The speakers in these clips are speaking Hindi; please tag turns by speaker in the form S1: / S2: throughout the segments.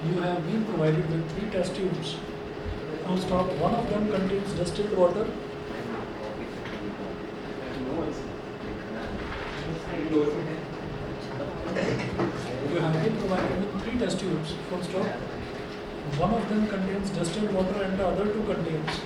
S1: You have been provided with 3 test tubes. Now stop. One of them contains distilled water. You have been provided with 3 test tubes. Full stop. One of them contains distilled water and the other 2 contains.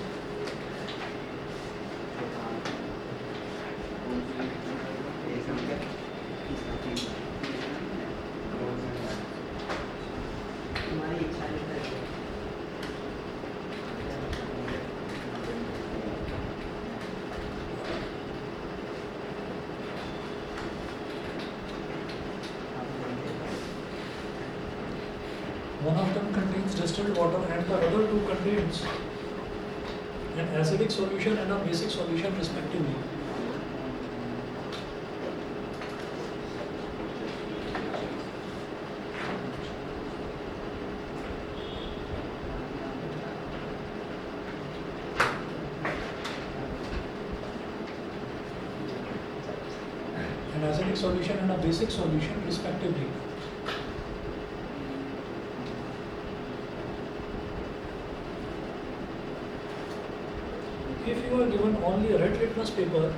S1: One of them contains distilled water and the other 2 contains an acidic solution and a basic solution respectively. An acidic solution and a basic solution respectively. If you are given only a red litmus paper,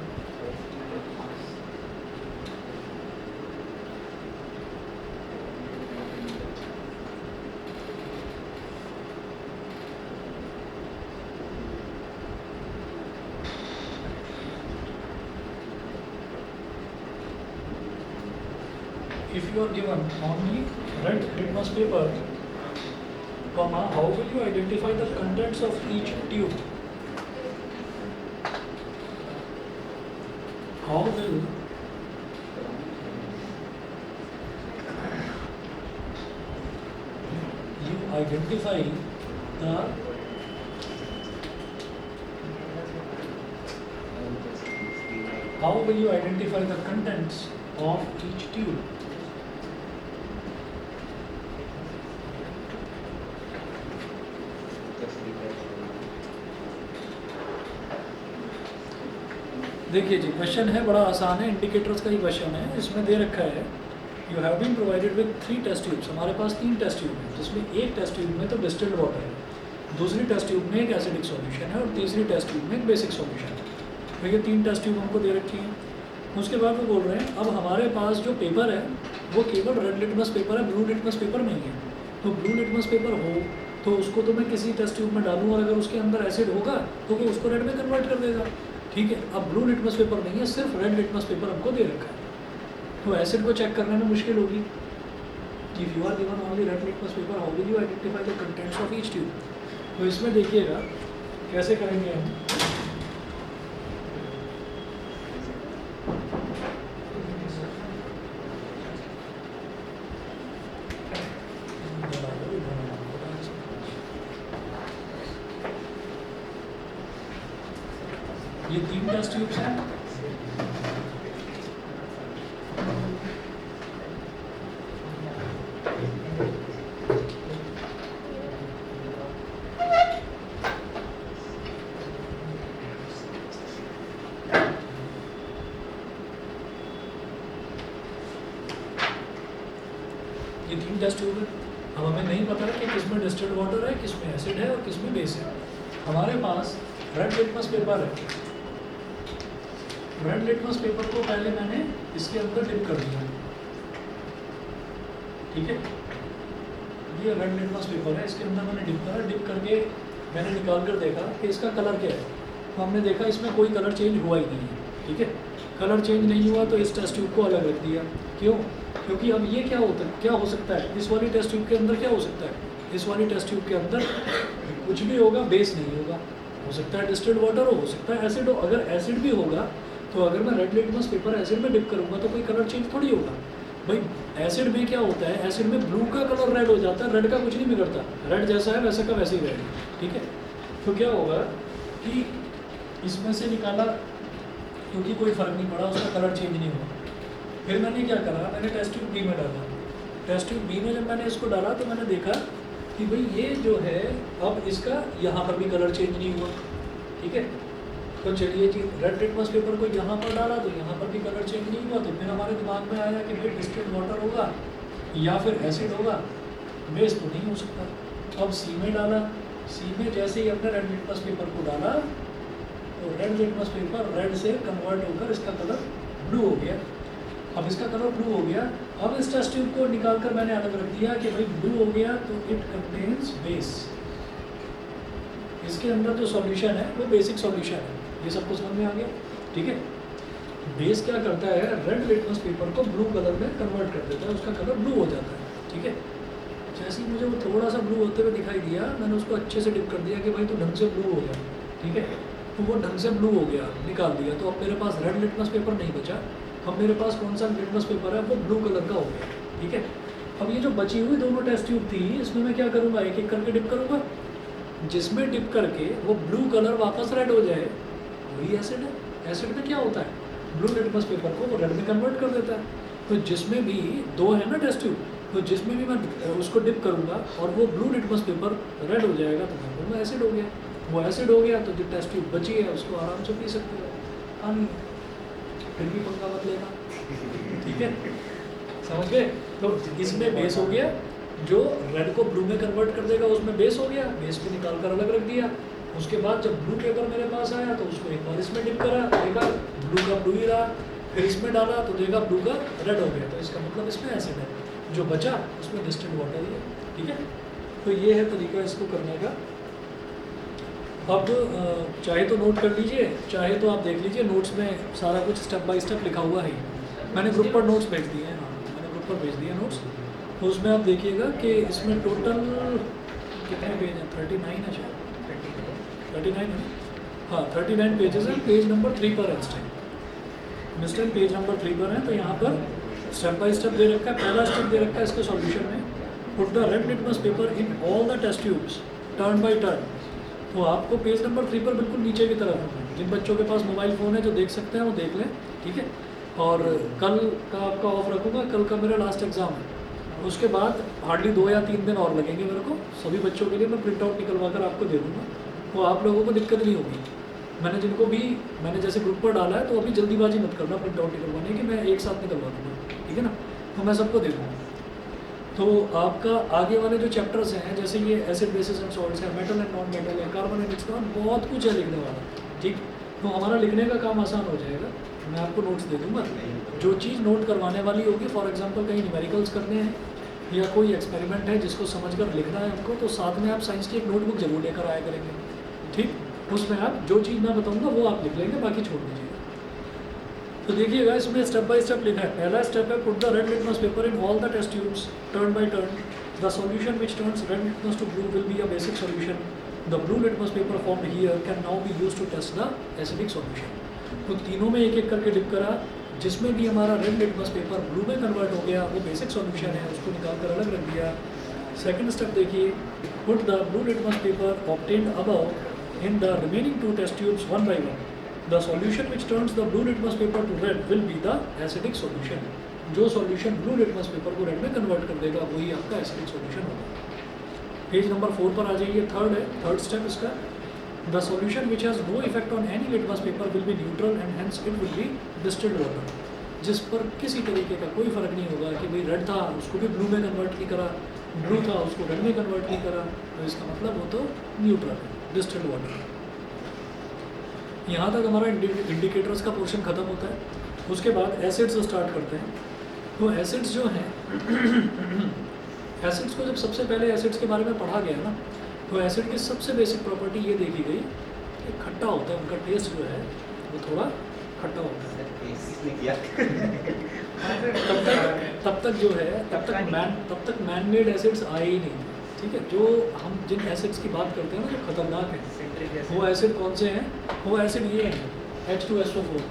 S1: comma, how will you identify the contents of each tube? How will you identify the contents of each tube? देखिए जी, क्वेश्चन है बड़ा आसान है, इंडिकेटर्स का ही क्वेश्चन है। इसमें दे रखा है you have been provided with 3 test tubes. हमारे पास 3 टेस्ट ट्यूब हैं, जिसमें एक टेस्ट ट्यूब में तो डिस्टिल्ड वाटर है, दूसरी टेस्ट ट्यूब में एक एसिडिक सॉल्यूशन है और तीसरी टेस्ट ट्यूब में एक बेसिक सॉल्यूशन है। तो ये 3 टेस्ट ट्यूब हमको दे रखी हैं। उसके बाद वो बोल रहे हैं अब हमारे पास जो पेपर है वो केवल रेड लिटमस पेपर है, ब्लू लिटमस पेपर नहीं है। तो ब्लू लिटमस पेपर हो तो उसको तो मैं किसी टेस्ट ट्यूब में डालूँ और अगर उसके अंदर एसिड होगा तो वो उसको रेड में कन्वर्ट कर देगा। ठीक है, अब ब्लू लिटमस पेपर नहीं है, सिर्फ रेड लिटमस पेपर हमको दे रखा है, तो एसिड को चेक करने में मुश्किल होगी। If you are given only red litmus paper, how will you identify the contents of each tube? तो इसमें देखिएगा कैसे करेंगे हम। ये 3 टेस्ट ट्यूब्स हैं। ये 3 टेस्ट ट्यूब है। अब हमें नहीं पता कि किसमें डिस्टिल्ड वाटर है, किसमें एसिड है और किसमें बेस है। हमारे पास रेड लिटमस पेपर है। रेड लिटमस पेपर को पहले मैंने इसके अंदर डिप कर दिया, ठीक है। ये रेड लिटमस पेपर है, इसके अंदर मैंने डिप करा, डिप करके मैंने निकाल कर देखा कि इसका कलर क्या है। तो हमने देखा इसमें कोई कलर चेंज हुआ ही नहीं है, ठीक है। कलर चेंज नहीं हुआ तो इस टेस्ट ट्यूब को अलग रख दिया। क्यों? क्योंकि अब ये क्या हो सकता है, इस वाली टेस्ट ट्यूब के अंदर क्या हो सकता है, इस वाली टेस्ट ट्यूब के अंदर कुछ भी होगा, बेस नहीं होगा। हो सकता है डिस्टिल्ड वाटर हो सकता है एसिड हो। अगर एसिड भी होगा तो अगर मैं रेड लिटमस पेपर एसिड में डिप करूँगा तो कोई कलर चेंज थोड़ी होगा भाई। एसिड में क्या होता है, एसिड में ब्लू का कलर रेड हो जाता है, रेड का कुछ नहीं बिगड़ता, रेड जैसा है वैसे का वैसे ही रहेगा, ठीक है। तो क्या होगा कि इसमें से निकाला, क्योंकि कोई फ़र्क नहीं पड़ा, उसका कलर चेंज नहीं हुआ। फिर मैंने क्या करा, मैंने टेस्ट ट्यूब बी में डाला। टेस्ट ट्यूब बी में जब मैंने इसको डाला तो मैंने देखा कि भाई ये जो है अब इसका यहाँ पर भी कलर चेंज नहीं हुआ, ठीक है। तो चलिए जी, रेड लिटमस पेपर को यहाँ पर डाला तो यहाँ पर भी कलर चेंज नहीं हुआ। तो फिर हमारे दिमाग में आया कि भाई डिस्टिल्ड वाटर होगा या फिर एसिड होगा। बेस तो नहीं हो सकता। अब सी में डाला, सी में जैसे ही हमने रेड लिटमस पेपर को डाला तो रेड लिटमस पेपर रेड से कन्वर्ट होकर इसका कलर ब्लू हो गया। अब इसका कलर ब्लू हो गया। अब इस टेस्ट ट्यूब को निकाल कर मैंने अलग रख दिया कि भाई ब्लू हो गया तो इट कंटेन्स बेस। इसके अंदर जो सॉल्यूशन है वो बेसिक सॉल्यूशन है, ये सबको समझ में आ गया, ठीक है। बेस क्या करता है, रेड लिटमस पेपर को ब्लू कलर में कन्वर्ट कर देता है, उसका कलर ब्लू हो जाता है, ठीक है। जैसे ही मुझे वो थोड़ा सा ब्लू होते हुए दिखाई दिया, मैंने उसको अच्छे से डिप कर दिया कि भाई तो ढंग से ब्लू हो गया, ठीक है। तो वो ढंग से ब्लू हो गया, निकाल दिया। तो अब मेरे पास रेड लिटमस पेपर नहीं बचा, अब मेरे पास कौन सा लिटमस पेपर है, वो ब्लू कलर का हो गया, ठीक है। अब ये जो बची हुई दोनों टेस्ट ट्यूब थी, इसमें मैं क्या करूँगा, एक एक करके डिप करूँगा। जिसमें डिप करके वो ब्लू कलर वापस रेड हो जाए वही एसिड है। एसिड में क्या होता है, ब्लू लिटमस पेपर को वो रेड में कन्वर्ट कर देता है। तो जिसमें भी दो है ना टेस्ट ट्यूब, तो जिसमें भी मैं उसको डिप करूँगा और वो ब्लू लिटमस पेपर रेड हो जाएगा तो मैं बोलूँगा एसिड हो गया। वो एसिड हो गया तो जो टेस्ट ट्यूब बची है उसको आराम से पी सकते हो, पानी फिर भी पंखा मत लेना, ठीक है, समझ गए। तो इसमें बेस हो गया, जो रेड को ब्लू में कन्वर्ट कर देगा उसमें बेस हो गया, बेस को निकाल कर अलग रख दिया। उसके बाद जब ब्लू पेपर मेरे पास आया तो उसको एक बार इसमें डिप करा, देखा ब्लू का ब्लू ही रहा, फिर इसमें डाला तो देखा ब्लू का रेड हो गया। तो इसका मतलब इसमें एसिड है, जो बचा उसमें डिस्टिल्ड वाटर ही है, ठीक है। तो ये है तरीका इसको करने का। अब चाहे तो नोट कर लीजिए, चाहे तो आप देख लीजिए, नोट्स में सारा कुछ स्टेप बाय स्टेप लिखा हुआ है। मैंने ग्रुप पर नोट्स भेज दिए हैं, हाँ मैंने ग्रुप पर भेज दिए नोट्स। तो उसमें आप देखिएगा कि इसमें टोटल कितने पेज हैं, 39 है शायद, 39 है, हाँ 39 पेजेस हैं। पेज नंबर 3 पर है इस टाइम, इस टाइम पेज नंबर 3 पर है। तो यहाँ पर स्टेप बाय स्टेप दे रखा है। पहला स्टेप दे रखा है इसके सॉल्यूशन में, put the red litmus paper in all the test tubes turn by turn. तो आपको पेज नंबर 3 पर बिल्कुल नीचे की तरफ, जिन बच्चों के पास मोबाइल फ़ोन है जो देख सकते हैं वो देख लें, ठीक है। और कल का आपका ऑफ रखूँगा, कल का मेरा लास्ट एग्ज़ाम है। उसके बाद हार्डली 2 या 3 दिन और लगेंगे मेरे को। सभी बच्चों के लिए मैं प्रिंट आउट निकलवा कर आपको दे दूँगा, वो आप लोगों को दिक्कत नहीं होगी। मैंने जिनको भी मैंने जैसे ग्रुप पर डाला है तो अभी जल्दीबाजी मत करना प्रिंट आउट निकलवाने की, मैं एक साथ निकलवा दूँगा, ठीक है ना। तो मैं सबको दे दूँगा। तो आपका आगे वाले जो चैप्टर्स हैं, जैसे ये एसिड बेसिस एंड सॉल्ट्स है, मेटल एंड नॉन मेटल है, कार्बन एंड इलेक्ट्रॉन, बहुत कुछ है लिखने वाला, ठीक। तो हमारा लिखने का काम आसान हो जाएगा। मैं आपको नोट्स दे दूँगा, जो चीज़ नोट करवाने वाली होगी, फॉर एग्जांपल कहीं न्यूमेरिकल्स करने हैं या कोई एक्सपेरिमेंट है जिसको समझकर लिखना है हमको, तो साथ में आप साइंस की एक नोटबुक जरूर लेकर आया करेंगे, ठीक। उसमें आप जो चीज़ मैं बताऊँगा वो आप लिख लेंगे, बाकी छोड़ दीजिएगा। तो देखिएगा इसमें स्टेप बाय स्टेप लिखा है। पहला स्टेप है, put the red litmus paper in all the test tubes turn by turn. The solution which turns red litmus to blue will be a basic solution. The blue litmus paper formed here can now be used to test the acidic solution. तो तीनों में एक एक करके डिप करा, जिसमें भी हमारा रेड लिटमस पेपर ब्लू में कन्वर्ट हो गया वो बेसिक सॉल्यूशन है, उसको निकाल कर अलग रख दिया। सेकंड स्टेप देखिए, put the blue litmus paper obtained above in the remaining 2 test tubes one by one. The solution which turns the blue litmus paper to red will be the acidic solution। जो सॉल्यूशन ब्लू लिटमस पेपर को रेड में कन्वर्ट कर देगा वही आपका एसिडिक सॉल्यूशन होगा। पेज नंबर 4 पर आ जाइए, थर्ड है, थर्ड स्टेप इसका। The solution which has no effect on any litmus paper will be neutral and hence it will be distilled water। जिस पर किसी तरीके का कोई फ़र्क नहीं होगा कि भाई रेड था उसको भी ब्लू में कन्वर्ट नहीं करा, ब्लू था उसको रेड में कन्वर्ट नहीं करा, तो इसका मतलब वो तो न्यूट्रल है, डिस्टिल्ड वाटर। यहाँ तक हमारा इंडिकेटर्स का पोर्शन ख़त्म होता है। उसके बाद एसिड्स स्टार्ट करते हैं। तो एसिड्स जो हैं एसिड्स को जब सबसे पहले एसिड्स के बारे में पढ़ा गया ना, तो एसिड की सबसे बेसिक प्रॉपर्टी ये देखी गई कि खट्टा होता है, उनका टेस्ट जो है वो थोड़ा खट्टा होता है। तब तक जो है तब तक मैन मेड एसिड्स आए ही नहीं, ठीक है। जो हम जिन एसिड्स की बात करते हैं ना जो खतरनाक है, वो एसिड कौन से हैं, वो एसिड ये हैं, H2SO4।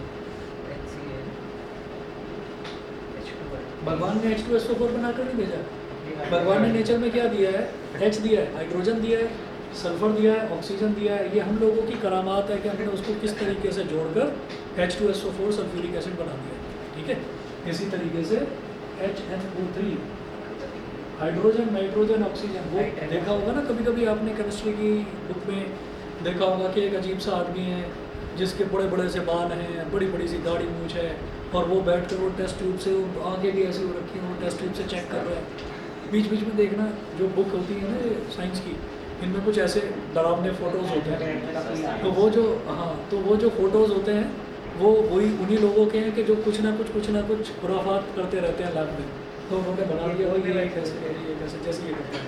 S1: भगवान ने H2SO4 बनाकर नहीं भेजा, भगवान ने नेचर में क्या दिया है, H दिया है, हाइड्रोजन दिया है, सल्फर दिया है, ऑक्सीजन दिया है। ये हम लोगों की करामात है कि हमने उसको किस तरीके से जोड़कर H2SO4 सल्फ्यूरिक एसिड बना दिया, ठीक है। इसी तरीके से HNO3, हाइड्रोजन, नाइट्रोजन, ऑक्सीजन, वो देखा होगा ना कभी कभी आपने केमिस्ट्री की बुक में देखा होगा कि एक अजीब सा आदमी है जिसके बड़े बड़े से बाल हैं, बड़ी बड़ी सी दाढ़ी मूछ है, और वो बैठ कर वो टेस्ट ट्यूब से आगे भी ऐसी हो रखी है, वो टेस्ट ट्यूब से चेक कर रहा है बीच बीच में देखना जो बुक होती है ना साइंस की, इनमें कुछ ऐसे डरावने फ़ोटोज़ होते हैं, तो वो जो फ़ोटोज़ होते हैं वो वही उन्हीं लोगों के हैं कि जो कुछ ना कुछ खुराफात करते रहते हैं लैब में। तो उन्होंने बना दिया भाई ये कैसे जैसे ये करता है,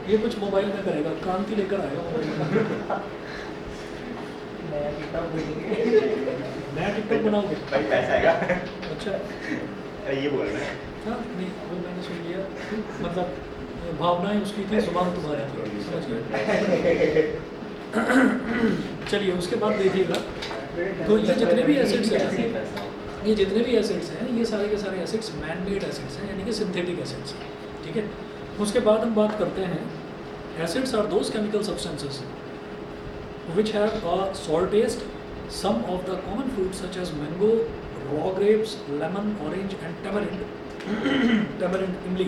S1: ये कुछ मोबाइल में करेगा, क्रांति लेकर आएगा मोबाइल में। नया टिकटॉक बनाओगे?
S2: भाई पैसा आएगा।
S1: अच्छा,
S2: अरे ये बोल रहे हैं।
S1: हाँ नहीं वो मैंने सुन लिया, मतलब भावनाएं उसकी थी, जुबान तुम्हारी थी, समझ गए। चलिए उसके बाद देखिएगा, तो ये जितने भी एसिड्स हैं, ये जितने भी एसिड्स हैं, ये सारे के सारे एसिड्स मैन मेड एसिड्स हैं, यानी कि सिंथेटिक एसिड्स हैं, ठीक है। उसके बाद हम बात करते हैं, acids are those chemical substances which have a sour taste. Some of the common fruits such as mango, raw grapes, lemon, orange and tamarind imli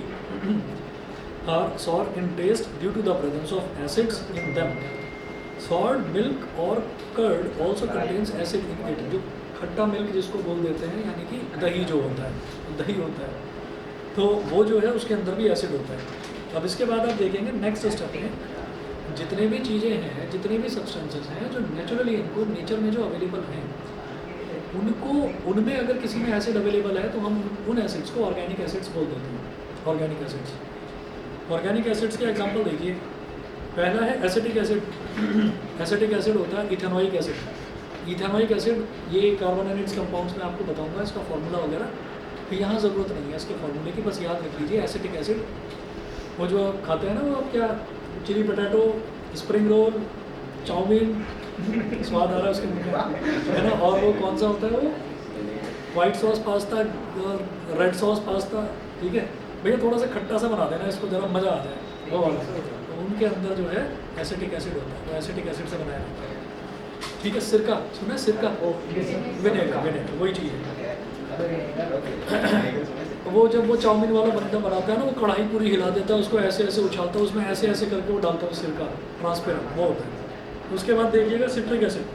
S1: are sour in taste due to the presence of acids in them. Soured milk or curd also contains acid in it. जो खट्टा मिल्क जिसको बोल देते हैं, यानी कि दही जो होता है, दही होता है, तो वो जो है उसके अंदर भी एसिड होता है। अब इसके बाद आप देखेंगे नेक्स्ट स्टेप में, जितने भी चीज़ें हैं, जितने भी सब्सटेंसेस हैं जो नेचुरली इनको नेचर में जो अवेलेबल हैं, उनको उनमें अगर किसी में एसिड अवेलेबल है तो हम उन एसिड्स को ऑर्गेनिक एसिड्स बोल देते हैं। ऑर्गेनिक एसिड्स, ऑर्गेनिक एसिड्स के एग्जांपल देखिए। पहला है एसिटिक एसिड। एसिटिक एसिड होता है इथेनॉइक एसिड। इथेनॉइक एसिड ये कार्बोनेटेड कंपाउंड्स में आपको बताऊंगा इसका फॉर्मूला वगैरह, तो यहाँ ज़रूरत नहीं है इसके फॉर्मूले की, बस याद रख लीजिए एसिटिक एसिड। वो जो आप खाते हैं ना, वो आप क्या chilli potato, spring roll, chowmein, स्वाद आ रहा है उसके मुँह में, है ना। और वो कौन सा होता है, वो white sauce pasta, red sauce pasta, ठीक है भैया, थोड़ा सा खट्टा सा बना देना इसको, ज़रा मज़ा आ जाए, वो वाला। तो उनके अंदर जो है एसिटिक एसिड होता है, वो एसिटिक एसिड से बनाया जाता है, ठीक है। सिरका सुना है, सिरका, विनेगर वही चीज़ है। वो जब वो चाउमीन वाला बंदा बनाता है ना, वो कढ़ाई पूरी हिला देता है, उसको ऐसे ऐसे उछालता है, उसमें ऐसे ऐसे करके वो डालता है सिरका, ट्रांसपेरेंट वो होता है। उसके बाद देखिएगा citric acid.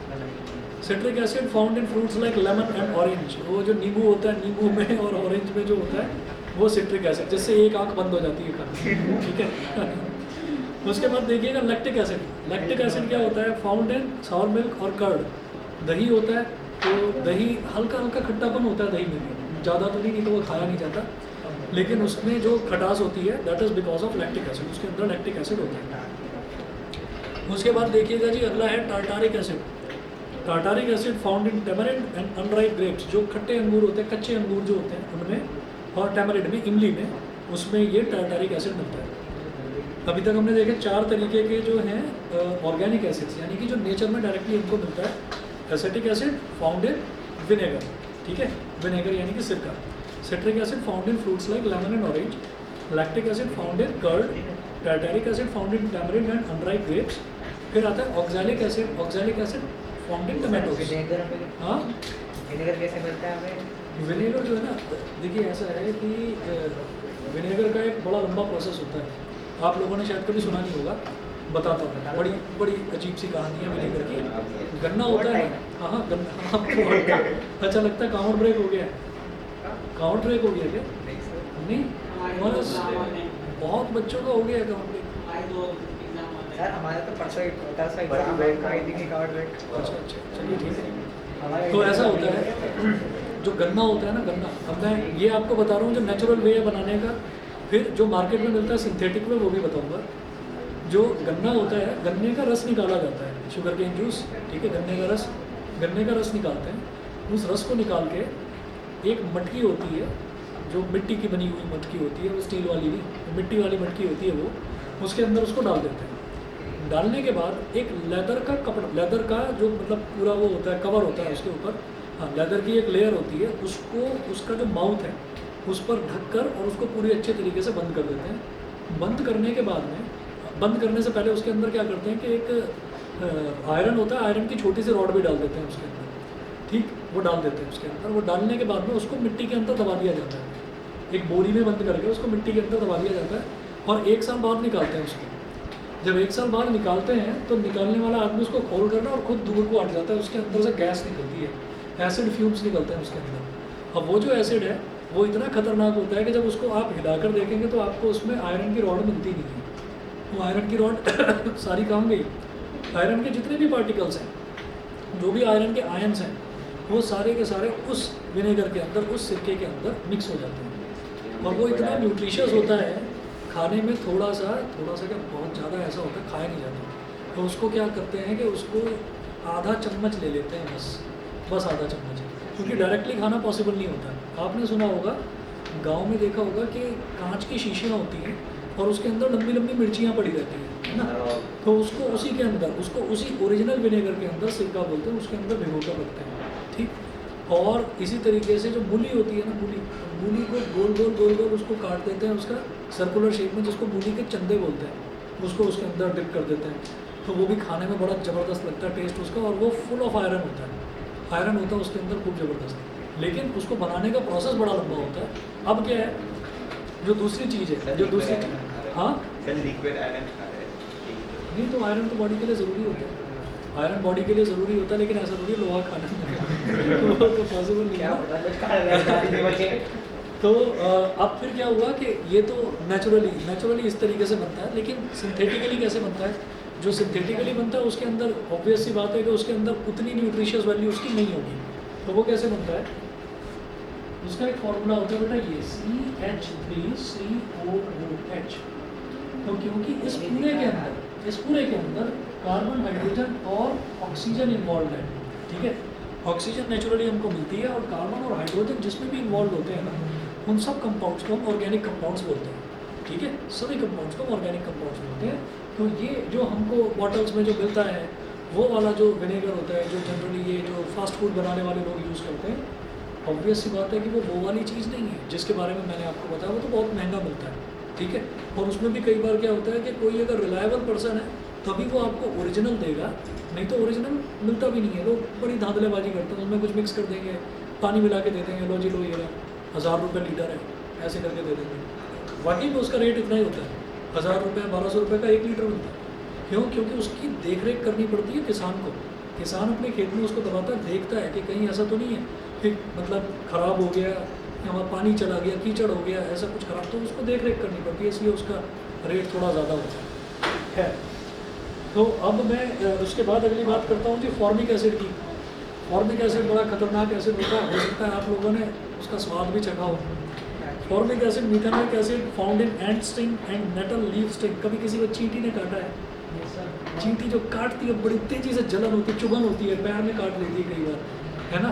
S1: Citric acid found in fruits like lemon and orange. वो जो नींबू होता है, नींबू में और ऑरेंज में जो होता है वो सिट्रिक एसिड, जिससे एक आंख बंद हो जाती है खाने, ठीक है। उसके बाद देखिएगा लैक्टिक एसिड। लैक्टिक एसिड क्या होता है, फाउंड इन सावर मिल्क और कर्ड। दही होता है, तो दही हल्का हल्का खट्टापन होता है दही में, ज़्यादा तो नहीं तो वो खाया नहीं जाता, लेकिन उसमें जो खटास होती है that is because of lactic acid, उसके अंदर लैक्टिक एसिड होता है। उसके बाद देखिएगा जी, अगला है tartaric acid. Tartaric acid found in tamarind and unripe grapes. जो खट्टे अंगूर होते हैं, कच्चे अंगूर जो होते हैं उनमें, और टैमरिंड में, इमली में, उसमें ये टार्टारिक एसिड मिलता है। अभी तक हमने देखे 4 तरीके के जो हैं ऑर्गेनिक एसिड्स, यानी कि जो नेचर में डायरेक्टली इनको मिलता है। Acetic acid found in vinegar, ठीक है, विनेगर यानी कि सिरका। Citric acid found in fruits like lemon and orange. Lactic acid found in curd. Tartaric acid found in tamarind and unripe grapes. फिर आता है oxalic acid. Oxalic acid found in tomatoes. हाँ,
S3: विनेगर कैसे मिलता है हमें?
S1: विनेगर जो है ना, देखिए ऐसा है कि विनेगर का एक बड़ा लंबा प्रोसेस होता है, आप लोगों ने शायद कभी सुना नहीं होगा, बताता हूँ। बड़ी बड़ी अजीब सी कहानी है विनेगर की। गन्ना होता है, हाँ गन्ना, आपको अच्छा लगता है काउंट ब्रेक हो गया? काउंट ब्रेक हो गया क्या? नहीं, बस बहुत बच्चों का हो गया काउंट ब्रेक।
S3: सर हमारा तो परसों ही होता है, एग्जाम है, कोई दिन नहीं काउंट ब्रेक।
S1: अच्छा, चलिए ठीक है। तो ऐसा होता है, जो गन्ना होता है ना, गन्ना, अब मैं ये आपको बता रहा हूँ जो नेचुरल वे है बनाने का, फिर जो मार्केट में मिलता है सिंथेटिक में वो भी बताऊँगा। जो गन्ना होता है, गन्ने का रस निकाला जाता है, शुगर केन जूस, ठीक है, गन्ने का रस निकालते हैं। उस रस को निकाल के एक मटकी होती है, जो मिट्टी की बनी हुई मटकी होती है, वो स्टील वाली नहीं, मिट्टी वाली मटकी होती है, वो उसके अंदर उसको डाल देते हैं। डालने के बाद एक लेदर का कपड़ा, लेदर का जो मतलब पूरा वो होता है, कवर होता है उसके ऊपर, हाँ लेदर की एक लेयर होती है, उसको उसका जो माउथ है उस पर ढककर और उसको पूरी अच्छे तरीके से बंद कर देते हैं। बंद करने के बाद में, बंद करने से पहले उसके अंदर क्या करते हैं कि एक आयरन होता है, आयरन की छोटी सी रॉड भी डाल देते हैं उसके अंदर, ठीक, वो डाल देते हैं उसके अंदर। वो डालने के बाद में उसको मिट्टी के अंदर दबा दिया जाता है, एक बोरी में बंद करके उसको मिट्टी के अंदर दबा दिया जाता है, और 1 साल बाद निकालते हैं उसको। जब 1 साल बाद निकालते हैं तो निकालने वाला आदमी उसको खोल करना और खुद दूर को हट जाता है, उसके अंदर से गैस निकलती है, एसिड फ्यूम्स निकलते हैं उसके अंदर। अब वो जो एसिड है वो इतना खतरनाक होता है कि जब उसको आप हिलाकर देखेंगे तो आपको उसमें आयरन की रॉड मिलती नहीं है। वो आयरन की रॉड सारी कहाँ गई? आयरन के जितने भी पार्टिकल्स हैं, जो भी आयरन के आयन्स हैं, वो सारे के सारे उस विनेगर के अंदर, उस सिरके के अंदर मिक्स हो जाते हैं। और वो इतना न्यूट्रिशियस होता है, खाने में थोड़ा सा क्या बहुत ज़्यादा ऐसा होता है, खाया नहीं जाता। तो उसको क्या करते हैं कि उसको आधा चम्मच ले लेते हैं, बस आधा चम्मच, क्योंकि डायरेक्टली खाना पॉसिबल नहीं होता। आपने सुना होगा, गांव में देखा होगा कि कांच की शीशियाँ होती हैं और उसके अंदर लंबी लंबी मिर्चियाँ पड़ी रहती हैं, है ना। तो उसको उसी के अंदर, उसको उसी ओरिजिनल विनेगर के अंदर, सिरका बोलते हैं, उसके अंदर भिगो कर रखते हैं, ठीक। और इसी तरीके से जो मूली होती है ना, मूली को गोल गोल गोल गोल उसको काट देते हैं, उसका सर्कुलर शेप में, जिसको मूली के चंदे बोलते हैं, उसको उसके अंदर डिप कर देते हैं। तो वो भी खाने में बड़ा ज़बरदस्त लगता है टेस्ट उसका, और वो फुल ऑफ आयरन होता है, आयरन होता है उसके अंदर खूब ज़बरदस्त। लेकिन उसको बनाने का प्रोसेस बड़ा लंबा होता है। अब क्या है, जो दूसरी चीज़ है, जो दूसरी, हाँ
S2: लिक्विड आयरन खा रहे हैं।
S1: नहीं, तो आयरन तो बॉडी के लिए ज़रूरी होता है, आयरन बॉडी के लिए ज़रूरी होता है, लेकिन ऐसा थोड़ी लोहा खाना वो तो पॉसिबल नहीं है। तो अब फिर क्या हुआ कि ये तो नेचुरली इस तरीके से बनता है, लेकिन सिंथेटिकली कैसे बनता है? जो सिंथेटिकली बनता है उसके अंदर ऑब्वियस सी बात है कि उसके अंदर उतनी न्यूट्रिशियस वैल्यू उसकी नहीं होगी। तो वो कैसे बनता है? उसका एक फॉर्मूला होता है बेटा, ये CH3COOH। तो क्योंकि इस पूरे के अंदर कार्बन, हाइड्रोजन और ऑक्सीजन इन्वॉल्व है, ठीक है। ऑक्सीजन नेचुरली हमको मिलती है, और कार्बन और हाइड्रोजन जिसमें भी इन्वॉल्व होते हैं ना, उन सब कंपाउंड्स को हम ऑर्गेनिक कंपाउंड्स बोलते हैं, ठीक है। सभी कंपाउंड्स को ऑर्गेनिक कंपाउंड्स बोलते हैं। तो ये जो हमको बॉटल्स में जो मिलता है, वो वाला जो विनेगर होता है, जो जनरली ये जो फास्ट फूड बनाने वाले लोग यूज़ करते हैं, ऑब्वियस सी बात है कि वो वाली चीज़ नहीं है जिसके बारे में मैंने आपको बताया। वो तो बहुत महंगा मिलता है, ठीक है। और उसमें भी कई बार क्या होता है कि कोई अगर रिलायबल पर्सन है तभी वो आपको ओरिजिनल देगा, नहीं तो ओरिजिनल मिलता भी नहीं है। लोग बड़ी धांधलेबाजी करते हैं, उसमें कुछ मिक्स कर देंगे, पानी मिला के दे देंगे, लो जी लो, ये 1000 रुपये लीटर है, ऐसे करके दे देंगे। वाकई में उसका रेट इतना ही होता है, 1000 रुपये 1200 रुपये का 1 लीटर मिलता है। क्यों? क्योंकि उसकी देख रेख करनी पड़ती है किसान को। किसान अपने खेत में उसको दबाता है, देखता है कि कहीं ऐसा तो नहीं है कि मतलब ख़राब हो गया या वहाँ पानी चला गया, कीचड़ हो गया, ऐसा कुछ ख़राब, तो उसको देख रेख करनी पड़ती है, इसलिए उसका रेट थोड़ा ज़्यादा होता है। तो अब मैं उसके बाद अगली बात करता हूँ कि फॉर्मिक एसिड की। फॉर्मिक एसिड बड़ा खतरनाक एसिड होता है, हो सकता है आप लोगों ने उसका स्वाद भी चखा हो। Formic acid, methanoic acid found in ant sting and nettle leaf sting. कभी किसी को चींटी ने काटा है? चींटी जो काटती है बड़ी तेज़ी से जलन होती है, चुभन होती है, पैर में काट लेती है कई बार, है ना।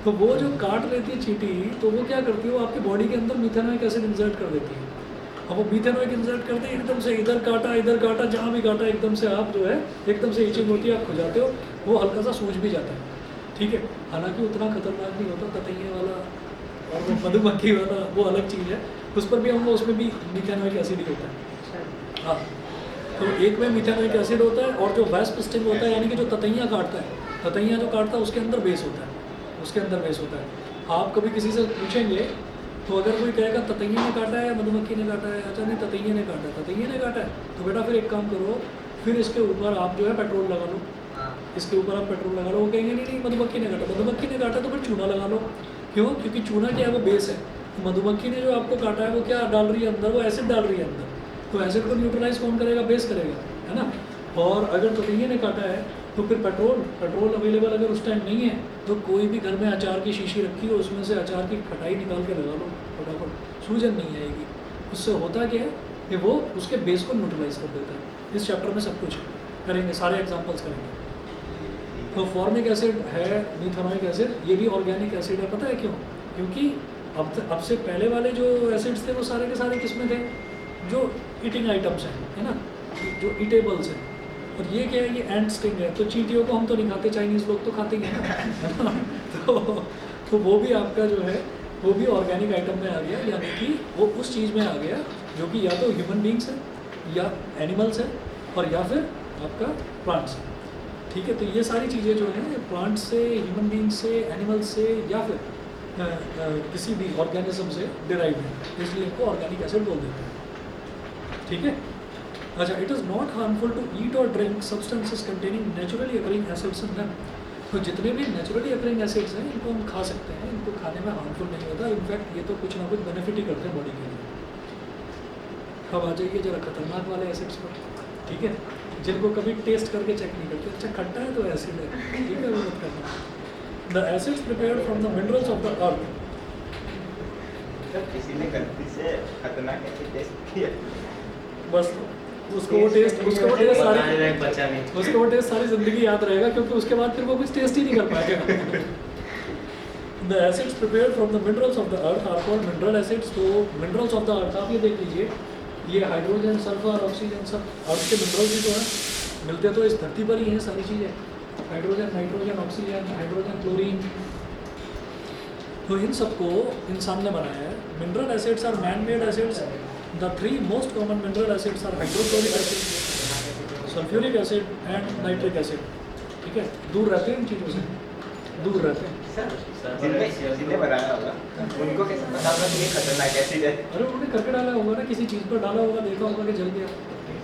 S1: तो वो जो काट लेती है चींटी, तो वो क्या करती है, वो आपकी बॉडी के अंदर मिथेनोइक एसिड इंसर्ट कर देती है। अब वो मिथेनोइक इंसर्ट करते हैं, एकदम से इधर काटा, जहाँ भी काटा, एकदम से आप जो है एकदम से इचिंग होती है, आप खुजाते हो, वो हल्का सा सूज भी जाता है, ठीक है। हालांकि उतना खतरनाक नहीं होता, ततैये वाला और वो मधुमक्खी वाला वो अलग चीज़ है, उस पर भी हम उसमें भी मिथेनोइक एसिड ही होता है। हाँ, तो एक में मिथेनोइक एसिड होता है, और जो वेस्प स्टिंग होता है, यानी कि जो ततैया काटता है, ततैया जो काटता है उसके अंदर बेस होता है, उसके अंदर बेस होता है। आप कभी किसी से पूछेंगे तो अगर कोई कहेगा ततैया ने काटा है या मधुमक्खी ने काटा है, अच्छा नहीं ततैया ने काटा है, ततैया ने काटा है, तो बेटा फिर एक काम करो, फिर इसके ऊपर आप जो है पेट्रोल लगा लो, इसके ऊपर आप पेट्रोल लगा लो। वो कहेंगे नहीं मधुमक्खी ने काटा, मधुमक्खी ने काटा तो फिर चूना लगा लो। क्यों? क्योंकि चूना क्या है, वो बेस है। मधुमक्खी ने जो आपको काटा है वो क्या डाल रही है अंदर, वो एसिड डाल रही है अंदर, तो एसिड को न्यूट्रलाइज कौन करेगा? बेस करेगा, है ना। और अगर ततैये ने काटा है तो फिर पेट्रोल अवेलेबल अगर उस टाइम नहीं है तो कोई भी घर में अचार की शीशी रखी हो, उसमें से अचार की खटाई निकाल के लगा लो, फटाफट सूजन नहीं आएगी। उससे होता क्या है कि वो उसके बेस को न्यूट्रलाइज कर देता है। इस चैप्टर में सब कुछ करेंगे, सारे एग्जाम्पल्स करेंगे। तो फॉर्मिक एसिड है, मिथेनोइक एसिड, ये भी ऑर्गेनिक एसिड है। पता है क्यों? क्योंकि अब से पहले वाले जो एसिड्स थे वो सारे के सारे किस में थे? जो ईटिंग आइटम्स हैं, है ना, जो ईटेबल्स हैं। और ये क्या है? ये एंट स्टिंग है। तो चींटियों को हम तो नहीं खाते, चाइनीज़ लोग तो खाते ही हैं ना। तो वो भी आपका जो है वो भी ऑर्गेनिक आइटम में आ गया, यानी कि वो उस चीज़ में आ गया जो कि या तो ह्यूमन बींग्स है या एनिमल्स है और या फिर आपका प्लांट्स है, ठीक है। तो ये सारी चीज़ें जो हैं प्लांट्स से, ह्यूमन बींग्स से, एनिमल्स से या फिर किसी भी ऑर्गेनिज्म से डिराइव है, इसलिए इनको ऑर्गेनिक एसिड बोल देते हैं, ठीक है। अच्छा, it is not harmful to eat और drink substances containing naturally occurring acids in them. तो जितने भी नेचुरली अकरिंग एसिड्स हैं इनको हम खा सकते हैं, इनको खाने में हार्मफुल नहीं होता, इनफैक्ट ये तो कुछ ना कुछ बेनिफिट ही करते हैं बॉडी के लिए। अब आ जाइए जरा खतरनाक वाले एसिड्स पर, ठीक है, जिनको कभी टेस्ट करके चेक नहीं करते, अच्छा खट्टा है तो एसिड है, ठीक है, वो मत करना। The acids prepared from the minerals of the अर्थ।
S2: जब किसी ने गलती से खतरनाक ऐसे टेस्ट किया,
S1: बस उसको वो टेस्ट सारी जिंदगी याद रहेगा, क्योंकि उसके बाद फिर वो कुछ टेस्ट ही नहीं कर पाएगा। The acids prepared from the minerals of the earth are called mineral acids. तो मिनरल्स ऑफ द अर्थ आप ये देख लीजिए, ये हाइड्रोजन, सल्फर, ऑक्सीजन सब अर्थ के मिनरल्स ही तो हैं, मिलते तो इस धरती पर ही हैं सारी चीज़ें, hydrogen, nitrogen, oxygen, hydrogen, chlorine. तो इन सबको इंसान ने बनाया है। Mineral acids are man made acids. The three most common mineral acids are hydrochloric acid, sulphuric acid and nitric acid. ठीक है, दूर रहते हैं इन चीज़ों से, दूर रहते हैं।
S2: जिसने बनाया होगा उनको कैसे पता होगा कि ये खतरनाक एसिड है?
S1: अरे उन्होंने करके डाला होगा ना, किसी चीज़ पर डाला होगा, देखा होगा कि जल गया।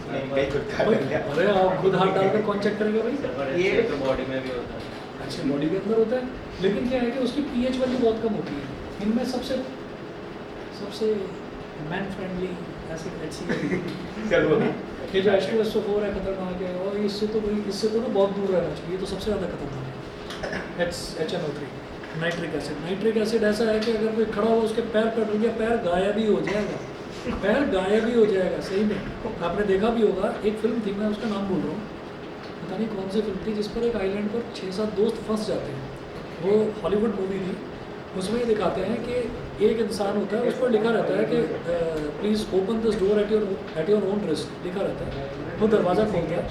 S2: नहीं, कहीं खुद खा
S1: भाई,
S2: लिया।
S1: अरे आप खुद हाथ डालकर कौन चेक करेगा भाई?
S4: ये तो बॉडी में भी होता है।
S1: अच्छा, बॉडी के अंदर होता है, लेकिन क्या है कि उसकी पीएच वैल्यू बहुत कम होती है। इनमें सबसे मैन फ्रेंडली एसिड HCl
S2: चलो
S1: ये जो H2SO4 है खतरनाक है, और इससे तो ना बहुत दूर रहना चाहिए, ये तो सबसे ज़्यादा खतरनाक है। HNO3 nitric acid. Nitric acid ऐसा है कि अगर कोई खड़ा हो उसके पैर कट गया, पैर गायब ही हो जाएगा, पैर गायब ही हो जाएगा सही में। आपने देखा भी होगा, एक फिल्म थी, मैं उसका नाम बोल रहा हूँ, पता नहीं कौन सी फिल्म थी, जिस पर एक आइलैंड पर 6-7 दोस्त फंस जाते हैं। वो हॉलीवुड मूवी थी। उसमें ये दिखाते हैं कि एक इंसान होता है, उस पर लिखा रहता है कि please open this door at your own risk, लिखा रहता है। वो दरवाज़ा खोलता है,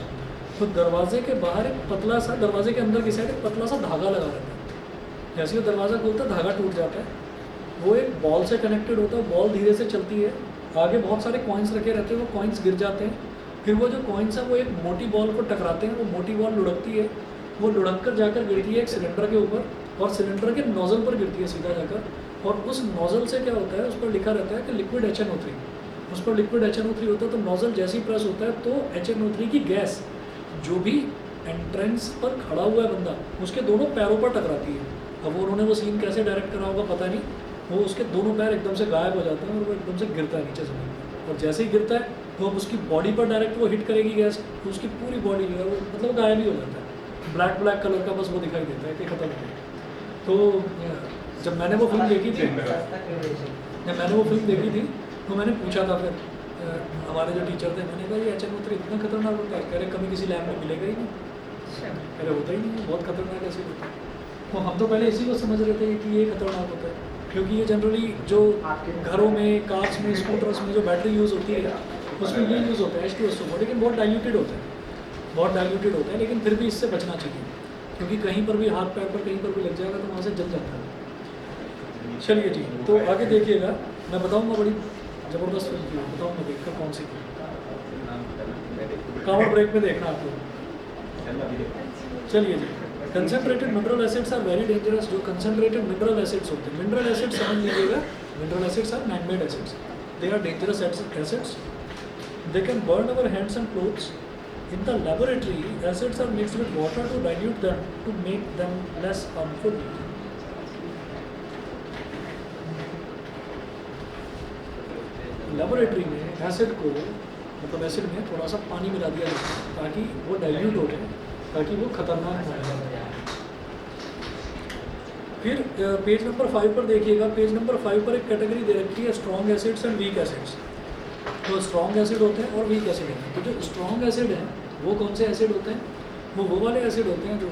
S1: तो दरवाजे के बाहर एक पतला सा, दरवाजे के अंदर की साइड एक पतला सा धागा लगा रहता है। जैसे वो दरवाज़ा खोलता है, धागा टूट जाता है, वो एक बॉल से कनेक्टेड होता है, बॉल धीरे से चलती है, आगे बहुत सारे कॉइन्स रखे रहते हैं, वो कॉइन्स गिर जाते हैं, फिर वो जो कॉइन्स हैं वो एक मोटी बॉल को टकराते हैं, वो मोटी बॉल लुढ़कती है, वो लुढ़क कर जाकर गिरती है एक सिलेंडर के ऊपर, और सिलेंडर के नोज़ल पर गिरती है सीधा जाकर, और उस नोज़ल से क्या होता है, उस पर लिखा रहता है कि लिक्विड HNO3, उस पर लिक्विड HNO3 होता है। तो नोज़ल जैसे ही प्रेस होता है तो HNO3 की गैस जो भी एंट्रेंस पर खड़ा हुआ है बंदा, उसके दोनों पैरों पर टकराती है। अब उन्होंने वो सीन कैसे डायरेक्ट करा होगा पता नहीं, वो उसके दोनों पैर एकदम से गायब हो जाते हैं और वो एकदम से गिरता है नीचे ज़मीन पर, और जैसे ही गिरता है तो अब उसकी बॉडी पर डायरेक्ट वो हिट करेगी गैस, तो उसकी पूरी बॉडी जो है वो मतलब गायब ही हो जाता है, ब्लैक कलर का बस वो दिखाई देता है कि खत्म हो गया। तो जब मैंने वो फिल्म देखी थी तो मैंने पूछा था फिर हमारे जो टीचर थे, मैंने कहा ये HNO3 इतना खतरनाक होता है? कह रहे कभी किसी लैब में मिलेगा ही नहीं, कह रहे होता ही नहीं, बहुत खतरनाक ऐसे होता है। तो हम तो पहले इसी को समझ रहे थे कि ये खतरनाक होता है, क्योंकि ये जनरली जो घरों में, कार्स में, स्कूटर्स में जो बैटरी यूज़ होती है उसमें ये यूज़ होता है H2SO4, लेकिन बहुत डाइल्यूटेड होता है, लेकिन फिर भी इससे बचना चाहिए, क्योंकि कहीं पर भी हाथ पैर पर कहीं पर भी लग जाएगा तो वहाँ से जल जाता है। चलिए जी, तो आगे देखिएगा, मैं बताऊँगा, बड़ी ज़बरदस्त फिल्म थी, बताऊँगा देखकर कौन सी थी, कांवर ब्रेक में देखना आप लोग। चलिए जी, concentrated mineral acids are very dangerous. जो कंसनट्रेटेड मिनरल एसिड्स होते हैं, मिनरल एसिड्स समझ लीजिएगा, mineral acids are man made acids, they are dangerous acids, they can burn our hands and clothes. In the laboratory, acids are mixed with water to dilute them to make them less harmful. Laboratory में एसिड को, मतलब एसिड में थोड़ा सा पानी मिला दिया जाता है ताकि वो डाइल्यूट हो जाए, ताकि वो खतरनाक हो जाए। फिर पेज नंबर 5 पर देखिएगा, पेज नंबर 5 पर एक कैटेगरी दे रखी है strong acids and week acids. तो स्ट्रॉन्ग एसिड होते हैं और वीक एसिड होते हैं। तो जो स्ट्रॉन्ग एसिड हैं वो कौन से एसिड होते हैं? वो वाले एसिड होते हैं जो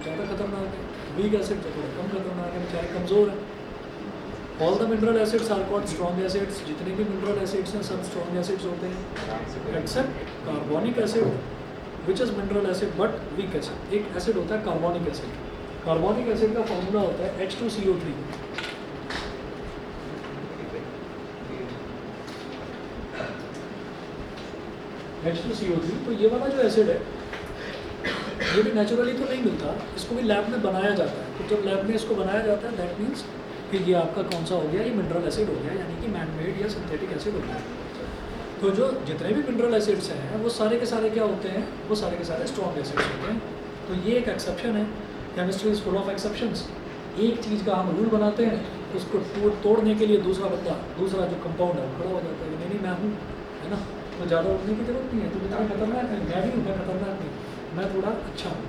S1: ज़्यादा खतरनाक है। वीक एसिड जो थोड़ा कम खतरनाक है, बेचारे कमज़ोर हैं। All the mineral acids are called strong acids. जितने भी मिनरल एसिड्स हैं सब स्ट्रॉन्ग एसिड्स होते हैं, except carbonic acid which is mineral acid but weak acid. एक एसिड होता है कार्बोनिक एसिड। कार्बोनिक एसिड का फॉर्मूला होता है H2CO3। H2CO3। तो ये वाला जो एसिड है ये भी नेचुरली तो नहीं मिलता, इसको भी लैब में बनाया जाता है। तो जब लैब में इसको बनाया जाता है दैट मीन्स कि ये आपका कौन सा हो गया, ये मिनरल एसिड हो गया, यानी कि मैन मेड या सिंथेटिक एसिड हो गया। तो जो जितने भी मिनरल एसिड्स हैं वो सारे के सारे क्या होते हैं? वो सारे के सारे स्ट्रॉन्ग एसिड्स होते हैं। तो ये एक एक्सेप्शन है। Chemistry is full of exceptions. एक चीज़ का हम रूल बनाते हैं, उसको तोड़ने के लिए दूसरा जो कंपाउंड है खड़ा हो जाता है, नहीं मैं हूँ, है ना, तो ज़्यादा उठने की जरूरत नहीं है, तो इतना खतरनाक है, मैं भी हूँ, मैं खतरनाक नहीं, मैं थोड़ा अच्छा हूँ।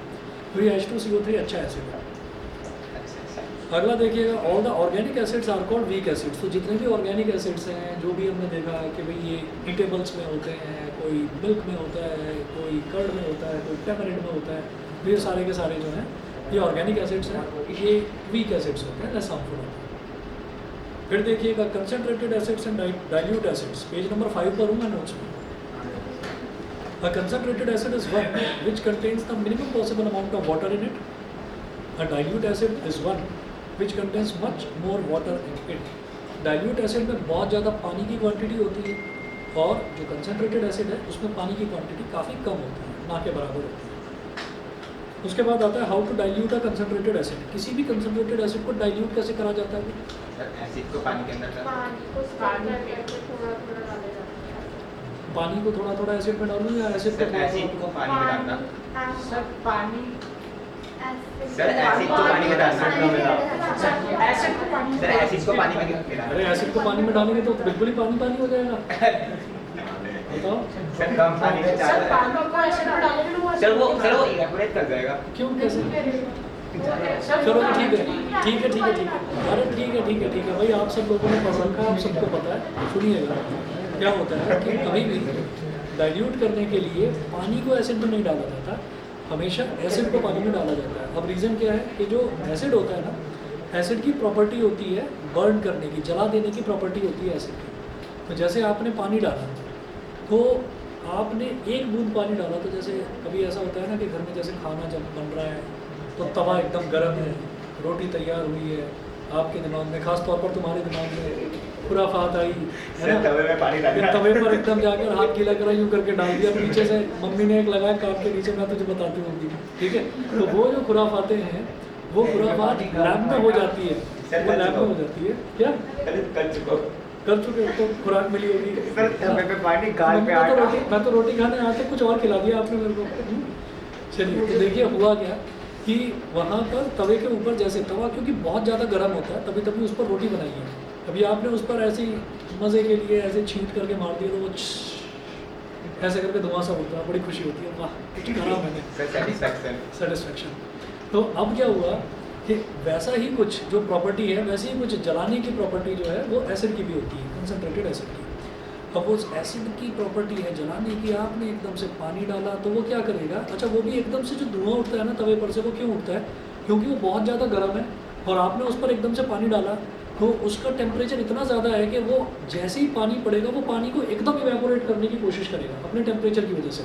S1: तो ये H2CO3 अच्छा एसिड है। अगला देखिएगा, all the organic acids are called weak acids. तो जितने भी ऑर्गेनिक एसिड्स हैं, जो भी हमने देखा कि भाई ये ईटेबल्स में होते हैं, कोई मिल्क में होता है, कोई कर्ड में होता है, कोई टेमरिंड में होता है, तो ये सारे के सारे जो हैं ये ऑर्गेनिक एसिड्स हैं, ये वीक एसिड्स होते हैं, लेस हार्मफुल होते हैं। फिर देखिएगा concentrated acids and dilute acids, page number 5 पर हूँ मैं नोट्स में। A concentrated acid is one which contains the minimum possible amount of water in it. A dilute acid is one which contains much more water in it. Dilute acid में बहुत ज़्यादा पानी की क्वांटिटी होती है और जो concentrated acid है उसमें पानी की क्वांटिटी काफ़ी कम होती है, ना के बराबर होती है। उसके बाद आता है how to dilute a concentrated acid. किसी भी कंसनट्रेटेड एसिड को डाइल्यूट कैसे करा जाता है?
S2: एसिड को पानी के अंदर
S1: पानी को थोड़ा थोड़ा एसिड में डालूं या एसिड को
S2: एसिड को पानी में डालना?
S4: सर पानी
S2: सर एसिड को पानी में डालना?
S4: एसिड को पानी
S2: सर एसिड को पानी में डालना?
S1: अरे एसिड को पानी में डालेंगे तो बिल्कुल ही पानी पानी हो जाएगा। बताओ
S2: सर कम पानी में
S4: सर
S2: डालना?
S4: पानी को एसिड में डालेंगे तो
S2: सर वो इवेपोरेट कर जाएगा।
S1: क्यों कैसे? चलो ठीक है अरे ठीक है भाई, आप सब लोगों ने पढ़ रखा है, आप सबको पता है। सुनिएगा क्या होता है कि कभी भी डाइल्यूट करने के लिए पानी को एसिड में नहीं डाला जाता, हमेशा एसिड को पानी में डाला जाता है। अब रीज़न क्या है कि जो एसिड होता है ना, एसिड की प्रॉपर्टी होती है बर्न करने की, जला देने की प्रॉपर्टी होती है एसिड की। तो जैसे आपने पानी डाला, तो आपने एक बूंद पानी डाला, तो जैसे कभी ऐसा होता है ना कि घर में जैसे खाना जब बन रहा है तो तवा एकदम गर्म है, रोटी तैयार हुई है, आपके दिमाग में, खास तौर पर तुम्हारे दिमाग में खुराफात आई है ना,
S2: तवे में पानी डालना?
S1: तवे पर एकदम जाकर हाथ गीला करा, यूँ करके डाल दिया, पीछे से मम्मी ने एक लगाया कान के नीचे, मैं तुझे बताती हूँ, ठीक है। तो वो जो खुराफातें हैं, वो खुराफात लैब में हो जाती है, वो लैब में हो जाती है। क्या कर चुके तो खुराक मिली होगी।
S2: सर तवे पे पानी, गाल पे आटा।
S1: मैं तो रोटी खाने आया था, कुछ और खिला दिया आपने मेरे को। चलिए, तो देखिए हुआ क्या कि वहाँ पर तवे के ऊपर, जैसे तवा क्योंकि बहुत ज़्यादा गर्म होता है, तभी तभी उस पर रोटी बनाई है, अभी आपने उस पर ऐसे मज़े के लिए ऐसे छींट करके मार दिया, तो वो ऐसे करके धुआं सा उठता है, बड़ी खुशी होती है, वाह कुछ करा मैंने, सेटिस्फैक्शन। तो अब क्या हुआ कि वैसा ही कुछ जो प्रॉपर्टी है, वैसे ही कुछ जलाने की प्रॉपर्टी जो है वो एसिड की भी होती है, कंसनट्रेटेड एसिड की। अब उस एसिड की प्रॉपर्टी है जलाने की, आपने एकदम से पानी डाला तो वो क्या करेगा? अच्छा, वो भी एकदम से जो धुआं उठता है ना तवे पर से, वो क्यों उठता है? क्योंकि वो बहुत ज़्यादा गर्म है और आपने उस पर एकदम से पानी डाला, तो उसका टेम्परेचर इतना ज़्यादा है कि वो जैसे ही पानी पड़ेगा, वो पानी को एकदम इवेपोरेट करने की कोशिश करेगा अपने टेम्परेचर की वजह से।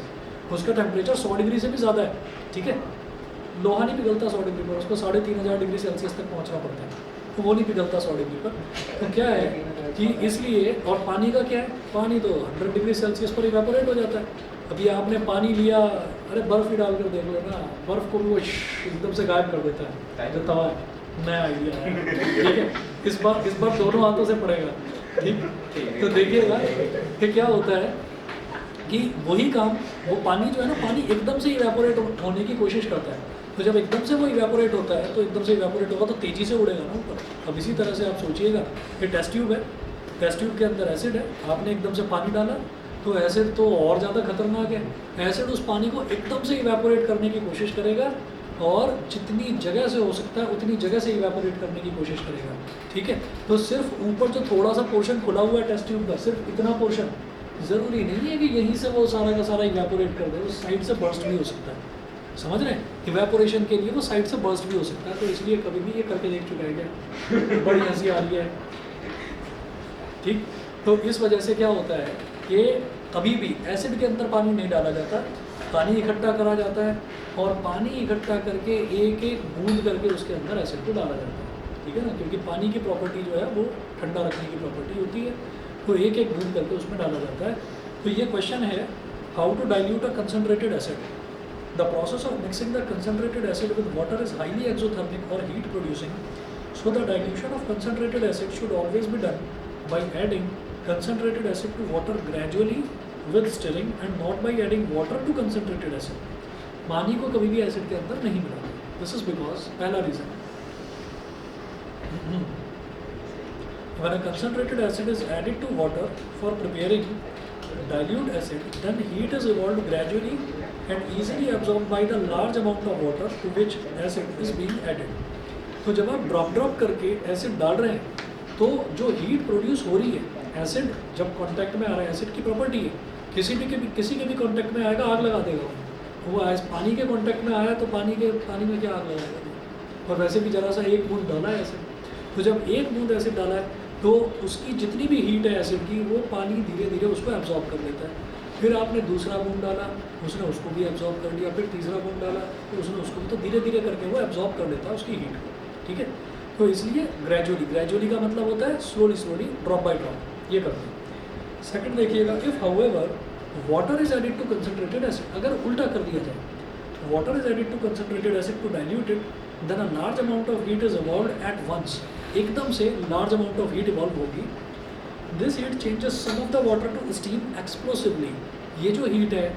S1: उसका टेम्परेचर 100 डिग्री से भी ज़्यादा है, ठीक है। लोहा नहीं पिघलता 100 डिग्री पर, उसको 3500 डिग्री सेल्सियस तक पहुँचना पड़ता है, तो वो नहीं पिघलता 100 डिग्री पर। तो क्या है कि इसलिए, और पानी का क्या है, पानी तो 100 डिग्री सेल्सियस पर इवेपोरेट हो जाता है। अभी आपने पानी लिया, अरे बर्फ़ ही डाल कर देख लो ना, बर्फ़ को भी वो एकदम से गायब कर देता है जो तवा है। नया आइडिया है, ठीक है। इस बार दोनों हाथों से पड़ेगा, ठीक। तो देखिएगा कि क्या होता है कि वही काम, वो पानी जो है ना, पानी एकदम से इवेपोरेट होने की कोशिश करता है। तो जब एकदम से वो इवेपोरेट होता है, तो एकदम से इवेपोरेट होगा तो तेज़ी से उड़ेगा ना ऊपर। अब इसी तरह से आप सोचिएगा कि टेस्ट ट्यूब है, टेस्ट ट्यूब के अंदर एसिड है, आपने एकदम से पानी डाला, तो एसिड तो और ज़्यादा खतरनाक है। एसिड उस पानी को एकदम से इवेपोरेट करने की कोशिश करेगा और जितनी जगह से हो सकता है उतनी जगह से इवेपोरेट करने की कोशिश करेगा, ठीक है। तो सिर्फ ऊपर जो थोड़ा सा पोर्शन खुला हुआ है टेस्ट ट्यूब का, सिर्फ इतना पोर्शन, ज़रूरी नहीं है कि यहीं से वो सारा का सारा इवेपोरेट कर दे, उस साइड से बर्स्ट भी हो सकता है, समझ रहे हैं। इवेपोरेशन के लिए वो साइड से बर्स्ट भी हो सकता है, तो इसलिए कभी भी ये करके देख चुका है क्या, बड़ी हंसी आ रही है, ठीक। तो इस वजह से क्या होता है कि कभी भी एसिड के अंदर पानी नहीं डाला जाता, पानी इकट्ठा करा जाता है और पानी इकट्ठा करके एक एक बूंद करके उसके अंदर एसिड को डाला जाता है, ठीक है ना, क्योंकि पानी की प्रॉपर्टी जो है वो ठंडा रखने की प्रॉपर्टी होती है, तो एक एक बूंद करके उसमें डाला जाता है। तो ये क्वेश्चन है, how to dilute a concentrated acid. The process of mixing the concentrated acid with water is highly exothermic or heat producing, so the dilution of concentrated acid should always be done by adding concentrated acid to water gradually with stirring and not by adding water to concentrated acid. पानी को कभी भी एसिड के अंदर नहीं मिलाना, दिस इज बिकॉज पहला reason, when a concentrated acid is added to water for preparing dilute acid, then heat is evolved gradually and easily absorbed by the large amount of water to which acid is being added. तो जब आप ड्रॉप करके एसिड डाल रहे हैं तो जो हीट प्रोड्यूस हो रही है, एसिड जब कांटेक्ट में आ रहा है, एसिड की प्रॉपर्टी है किसी के भी कांटेक्ट में आएगा आग लगा देगा वो पानी के कांटेक्ट में आया तो पानी में क्या आग लगाएगा, और वैसे भी जरा सा एक बूंद डाला है एसिड, तो जब एक बूंद एसिड डाला है तो उसकी जितनी भी हीट है एसिड की वो पानी धीरे धीरे उसको एब्जॉर्ब कर लेता है। फिर आपने दूसरा बूंद डाला, उसने उसको भी एब्जॉर्ब कर लिया, फिर तीसरा बूंद डाला तो उसने उसको भी, तो धीरे धीरे करके वो एब्जॉर्ब कर लेता है उसकी हीट को, ठीक है। तो इसलिए ग्रेजुअली का मतलब होता है स्लोली ड्रॉप बाय ड्रॉप ये करते हैं। सेकंड देखिएगा, if however water is added to concentrated acid, अगर उल्टा कर दिया जाए water is added to concentrated acid to dilute it, then a large amount of heat is evolved at once, एकदम से large amount of heat evolve होगी। This heat changes some of the water to steam explosively, ये जो हीट है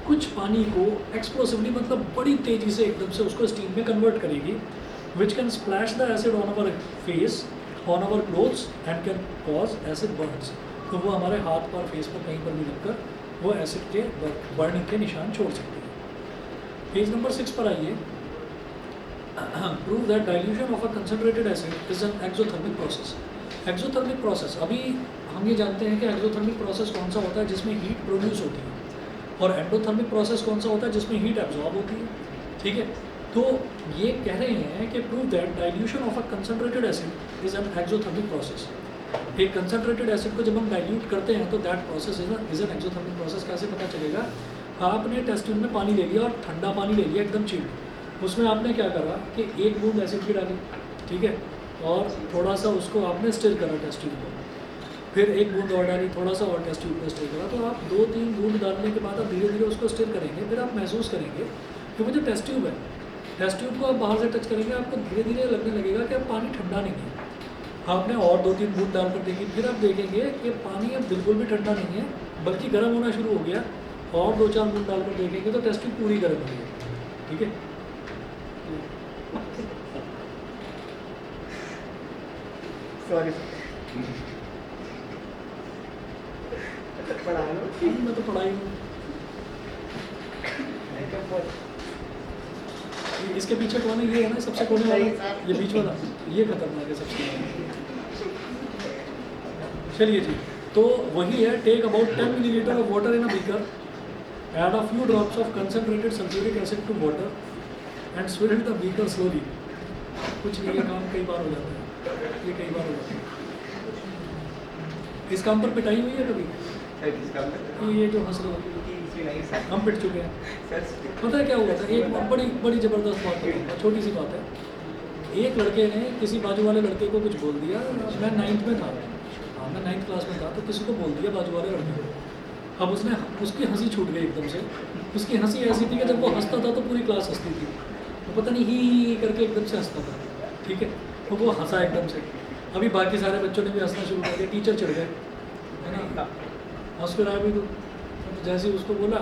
S1: कुछ पानी को एक्सप्लोसिवली मतलब बड़ी तेज़ी से एकदम से उसको स्टीम में कन्वर्ट करेगी, which can splash the acid on our face, on our clothes and can cause acid Burns, तो वो हमारे हाथ पर फेस पर कहीं पर भी लगकर वो एसिड के बर्निंग के निशान छोड़ सकती है। पेज नंबर 6 पर आइए। Prove that dilution of a concentrated acid is an exothermic process. Exothermic process, अभी हम ये जानते हैं कि exothermic process कौन सा होता है जिसमें हीट प्रोड्यूस होती है, और एंडोथर्मिक प्रोसेस कौन सा होता है जिसमें हीट एब्जॉर्ब होती है, ठीक है। तो ये कह रहे हैं कि prove that dilution of a concentrated acid is an exothermic process. एक कंसनट्रेटेड एसिड को जब हम डाइल्यूट करते हैं तो that process is an exothermic process. कैसे पता चलेगा, आपने टेस्ट ट्यूब में पानी ले लिया और ठंडा पानी ले लिया एकदम चिल्ड, उसमें आपने क्या करा कि एक बूंद एसिड की डाली, ठीक है, और थोड़ा सा उसको आपने स्टिर करा टेस्ट ट्यूब को, फिर एक बूंद और डाली, थोड़ा सा और टेस्ट ट्यूब में स्टिर करा, तो आप 2-3 बूंद डालने के बाद आप धीरे धीरे उसको स्टिर करेंगे, फिर आप महसूस करेंगे कि वो जो टेस्ट ट्यूब है, टेस्ट ट्यूब को आप बाहर से टच करेंगे आपको धीरे धीरे लगने लगेगा कि अब पानी ठंडा नहीं है। आपने और 2-3 बूंद डालकर देखी, फिर आप देखेंगे कि पानी अब बिल्कुल भी ठंडा नहीं है बल्कि गर्म होना शुरू हो गया, और 2-4 बूंद डालकर देखेंगे तो टेस्ट ट्यूब पूरी गर्म हो गई, ठीक है।
S3: सॉरी पढ़ा लो,
S1: मैं तो पढ़ाई हूँ। इसके पीछे कौन है, ये है ना सबसे कोने वाला, ये बीच वाला, ये खतरनाक है सबसे। चलिए जी, तो वही है, take about 10 millilitre of water in a beaker, add a few drops of concentrated sulphuric acid to water and swill the beaker slowly. कुछ नहीं, ये काम कई बार हो जाता है, ये कई बार हो जाता है। इस काम पर पिटाई हुई है कभी? ये जो हंस रहे हम पिट चुके हैं। पता है क्या हुआ था, एक बड़ी ज़बरदस्त बात है, छोटी सी बात है। एक लड़के ने किसी बाजू वाले लड़के को कुछ बोल दिया, मैं 9th में था, हाँ मैं 9th क्लास में था, तो किसी को बोल दिया बाजू वाले लड़के को। अब उसकी हंसी छूट गई एकदम से। उसकी हंसी ऐसी थी कि जब वो हंसता था तो पूरी क्लास हंसती थी, तो पता नहीं ही करके एकदम से हंसता था, ठीक है। तो वो हंसा एकदम से, अभी बाकी सारे बच्चों ने भी हंसना शुरू कर दिया, टीचर चढ़ गए, है ना, हंस कर आया भी। तो जैसे ही उसको बोला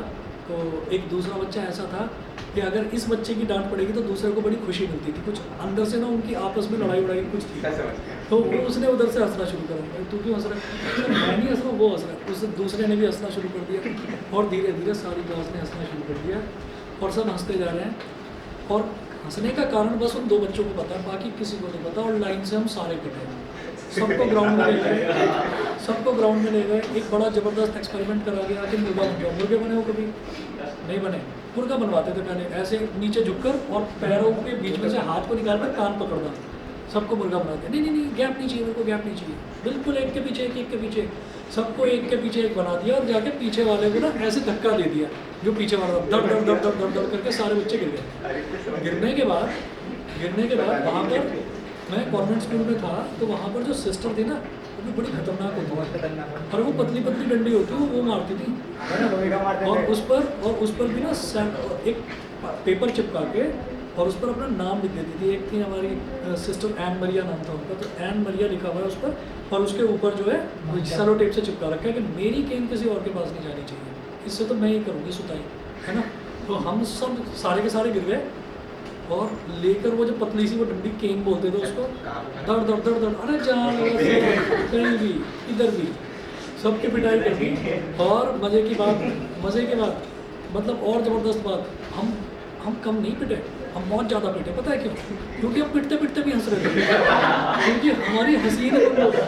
S1: तो एक दूसरा बच्चा ऐसा था कि अगर इस बच्चे की डांट पड़ेगी तो दूसरे को बड़ी खुशी मिलती थी, कुछ अंदर से ना उनकी आपस में लड़ाई वड़ाई कुछ थी, तो वो उसने उधर से हंसना शुरू करा। तू क्यों हंस रहा है? मैं नहीं हंस रहा, वो हंस रहा है। उस दूसरे ने भी हंसना शुरू कर दिया, और धीरे धीरे सारी क्लास ने हंसना शुरू कर दिया, और सब हंसते जा रहे हैं। और हंसने का कारण बस उन 2 बच्चों को पता है, बाकी किसी को नहीं पता, और लाइन से हम सारे पिटे। सबको ग्राउंड में ले गए, एक बड़ा ज़बरदस्त एक्सपेरिमेंट करा गया कि मुर्गा बन जाओ। मुर्गे बने हो कभी? नहीं बने। मुर्गा बनवाते थे पहले, ऐसे नीचे झुककर और पैरों के बीच में से हाथ को निकाल कर कान पकड़ना, सबको मुर्गा बनाते। नहीं, गैप नहीं चाहिए, मेरे को गैप नहीं चाहिए, बिल्कुल एक के पीछे एक, सबको एक के पीछे एक बना दिया, और जाके पीछे वाले को ना ऐसे धक्का दे दिया, जो पीछे वाला दर करके सारे बच्चे गिर गए। गिरने के बाद वहाँ पर, मैं कॉन्वेंट स्कूल में था, तो वहाँ पर जो सिस्टर थी ना, वो भी बड़ी खतरनाक होती है, और वो पतली डंडी होती है, वो मारती थी, और उस पर भी ना एक पेपर चिपका के और उस पर अपना नाम लिख देती थी। एक थी हमारी सिस्टर एन मरिया नाम था उनका, तो एन मरिया लिखा हुआ है उस पर, और उसके ऊपर जो है सेलो टेप से चिपका रखा है कि मेरी केन किसी और के पास नहीं जानी चाहिए, इससे तो मैं ही करूँगी सुताई, है ना। तो हम सब सारे के सारे गिर गए, और लेकर वो जो पतली सी वो डंडी केन बोलते थे उसको, दड़ दड़ दड़ दड़, अरे जहाँ लगा कहीं भी इधर भी सबकी पिटाई कर दी। और मज़े की बात मतलब और ज़बरदस्त बात, हम कम नहीं पिटे, हम बहुत ज़्यादा पिटे। पता है क्यों? क्योंकि हम पिटते पिटते भी हंस रहे थे, क्योंकि हमारी हंसी ने बंद हो गई।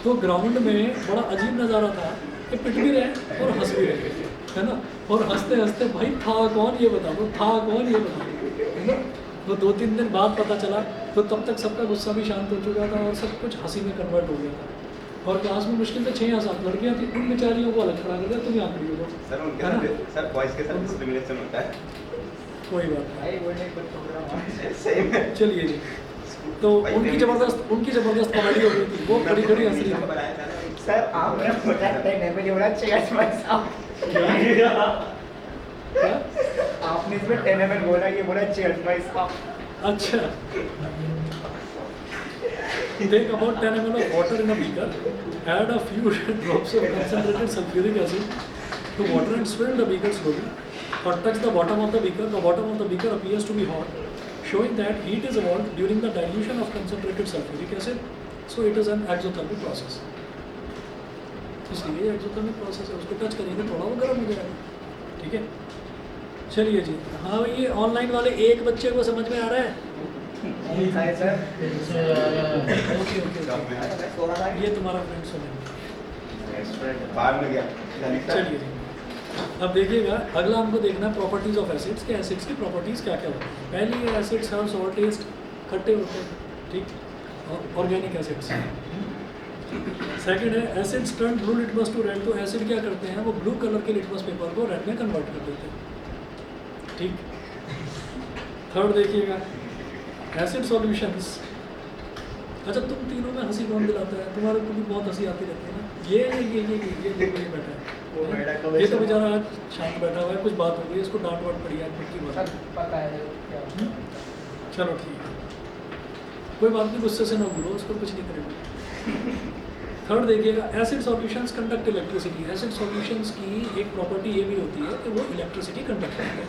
S1: तो ग्राउंड में बड़ा अजीब नज़ारा था कि पिट भी रहे और हंस भी रहे, है ना। और हंसते हंसते भाई था कौन ये बताओ, है ना। तो 2-3 दिन बाद पता चला, तो तब तक सबका गुस्सा भी शांत हो चुका था और सब कुछ हंसी में कन्वर्ट हो गया था। और क्लास में मुश्किल से 6 या 7 लड़कियाँ थी, उन बेचारियों को अलग खड़ा कर दिया, तुम यहाँ खड़ी हो जाओ।
S2: सर उनके साथ सर बॉयज के साथ डिस्क्रिमिनेशन होता है।
S1: कोई बात
S3: भाई वो नहीं कुछ प्रोग्राम
S2: सही में।
S1: नहीं, चलिए जी। तो उनकी जबरदस्त कॉमेडी हो गई थी, वो खड़ी खड़ी हंस रही थी।
S3: सर आपने बोला टेन पे बोला चेयर्स भाई साहब,
S1: क्या?
S3: आपने इसमें 10 ml बोला, ये बोला चेयर्स भाई साहब।
S1: अच्छा, take about 10 ml of water in a beaker, add a few drops of concentrated sulfuric acid to water and swirl the beaker slowly, or touch the bottom of the beaker. The bottom of the beaker appears to be hot, showing that heat is evolved during the dilution of concentrated sulfuric acid, so it is an exothermic process. इसलिए एक्सोथर्मिक प्रोसेस है, उसको टच करेंगे थोड़ा वो गर्म हो जाएगा। ठीक है, चलिए जी। हाँ, ये ऑनलाइन वाले एक बच्चे को समझ में आ रहा है?
S3: सर
S1: ओके, ये तुम्हारा फ्रेंड सुने।
S2: बाहर में गया।
S1: चलिए जी, अब देखिएगा अगला हमको देखना है प्रॉपर्टीज ऑफ एसिड्स के। एसिड्स की प्रॉपर्टीज क्या क्या होती है। पहली है एसिड्स हैव सॉल्ट टेस्ट, खट्टे होते हैं, ठीक, और ऑर्गेनिक एसिड्स। सेकंड है acids turn blue litmus to red. तो एसिड क्या करते हैं, वो ब्लू कलर के लिटमस पेपर को रेड में कन्वर्ट कर देते हैं, ठीक। थर्ड देखिएगा एसिड सॉल्यूशंस। अच्छा, तुम तीनों में हंसी कौन दिलाता है? तुम्हारे को भी बहुत हंसी आती रहती है ना। ये बैठा है, ये तो बेचारा आज शांत बैठा हुआ है, कुछ बात हो गई, इसको डांट वाट पड़ी है, की बात।
S3: सर पता है क्या?
S1: चलो ठीक है, कोई बात नहीं, गुस्से से ना भूलो, उसको कुछ नहीं करेगा। थर्ड देखिएगा acid solutions conduct electricity. Acid solutions की एक प्रॉपर्टी ये भी होती है कि वो इलेक्ट्रिसिटी कंडक्ट करते हैं।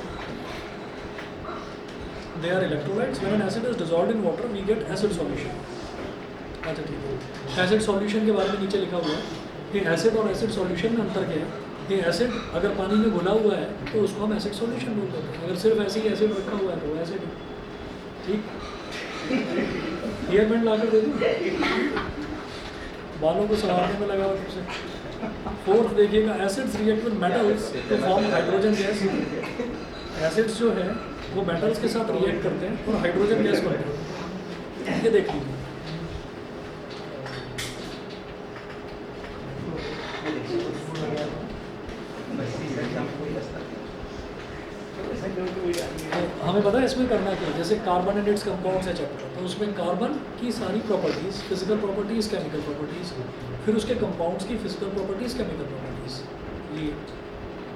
S1: They are electrolytes. When an acid is dissolved in water we get acid solution. अच्छा ठीक है, एसिड सॉल्यूशन के बारे में नीचे लिखा हुआ है कि एसिड और एसिड सॉल्यूशन में अंतर क्या है। कि एसिड अगर पानी में घुला हुआ है तो उसको हम एसिड सॉल्यूशन बोल देते हैं, अगर सिर्फ ऐसे ही एसिड रखा हुआ है तो वो एसिड, ठीक। हेयर बैंड ला कर दे दूँ, बालों को संवारने में लगा हुआ तुमसे। फोर्थ देखिएगा acids react with metals to form hydrogen gas. Acids जो है वो मेटल्स के साथ रिएक्ट करते हैं और हाइड्रोजन गैस बनते हैं। ये देख लीजिए, हमें पता है इसमें करना क्या है। जैसे कार्बन एंड इट्स कंपाउंड्स है चैप्टर, तो उसमें कार्बन की सारी properties, physical properties, chemical properties, फिर उसके कंपाउंड्स की फिजिकल प्रॉपर्टीज़, केमिकल प्रॉपर्टीज़। ये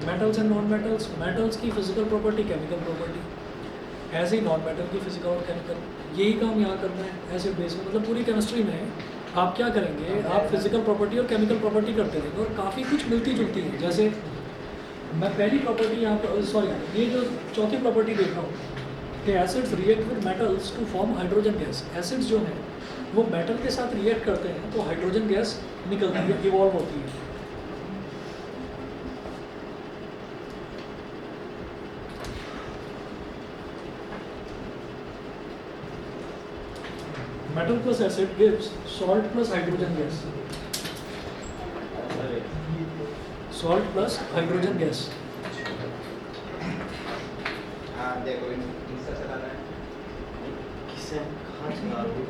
S1: metals and non metals, metals की फिजिकल प्रॉपर्टी, केमिकल प्रॉपर्टी, ऐसे ही नॉन मेटल की फिजिकल और केमिकल। यही काम यहाँ करना है एसिड बेस में। मतलब पूरी केमिस्ट्री में आप क्या करेंगे, आप फिजिकल प्रॉपर्टी और केमिकल प्रॉपर्टी करते रहेंगे और काफ़ी कुछ मिलती जुलती है। जैसे मैं पहली प्रॉपर्टी यहाँ पर, सॉरी, ये जो चौथी प्रॉपर्टी देख रहा हूँ कि acids react with metals to form hydrogen gas. Acids जो हैं वो मेटल के साथ रिएक्ट करते हैं तो हाइड्रोजन गैस निकलती है, इवॉल्व होती है। Metal plus acid gives salt plus hydrogen gas. Salt plus hydrogen gas.
S2: हाँ देखो इंस्टा चला रहा है।
S5: किससे कहाँ चला रहा हूँ?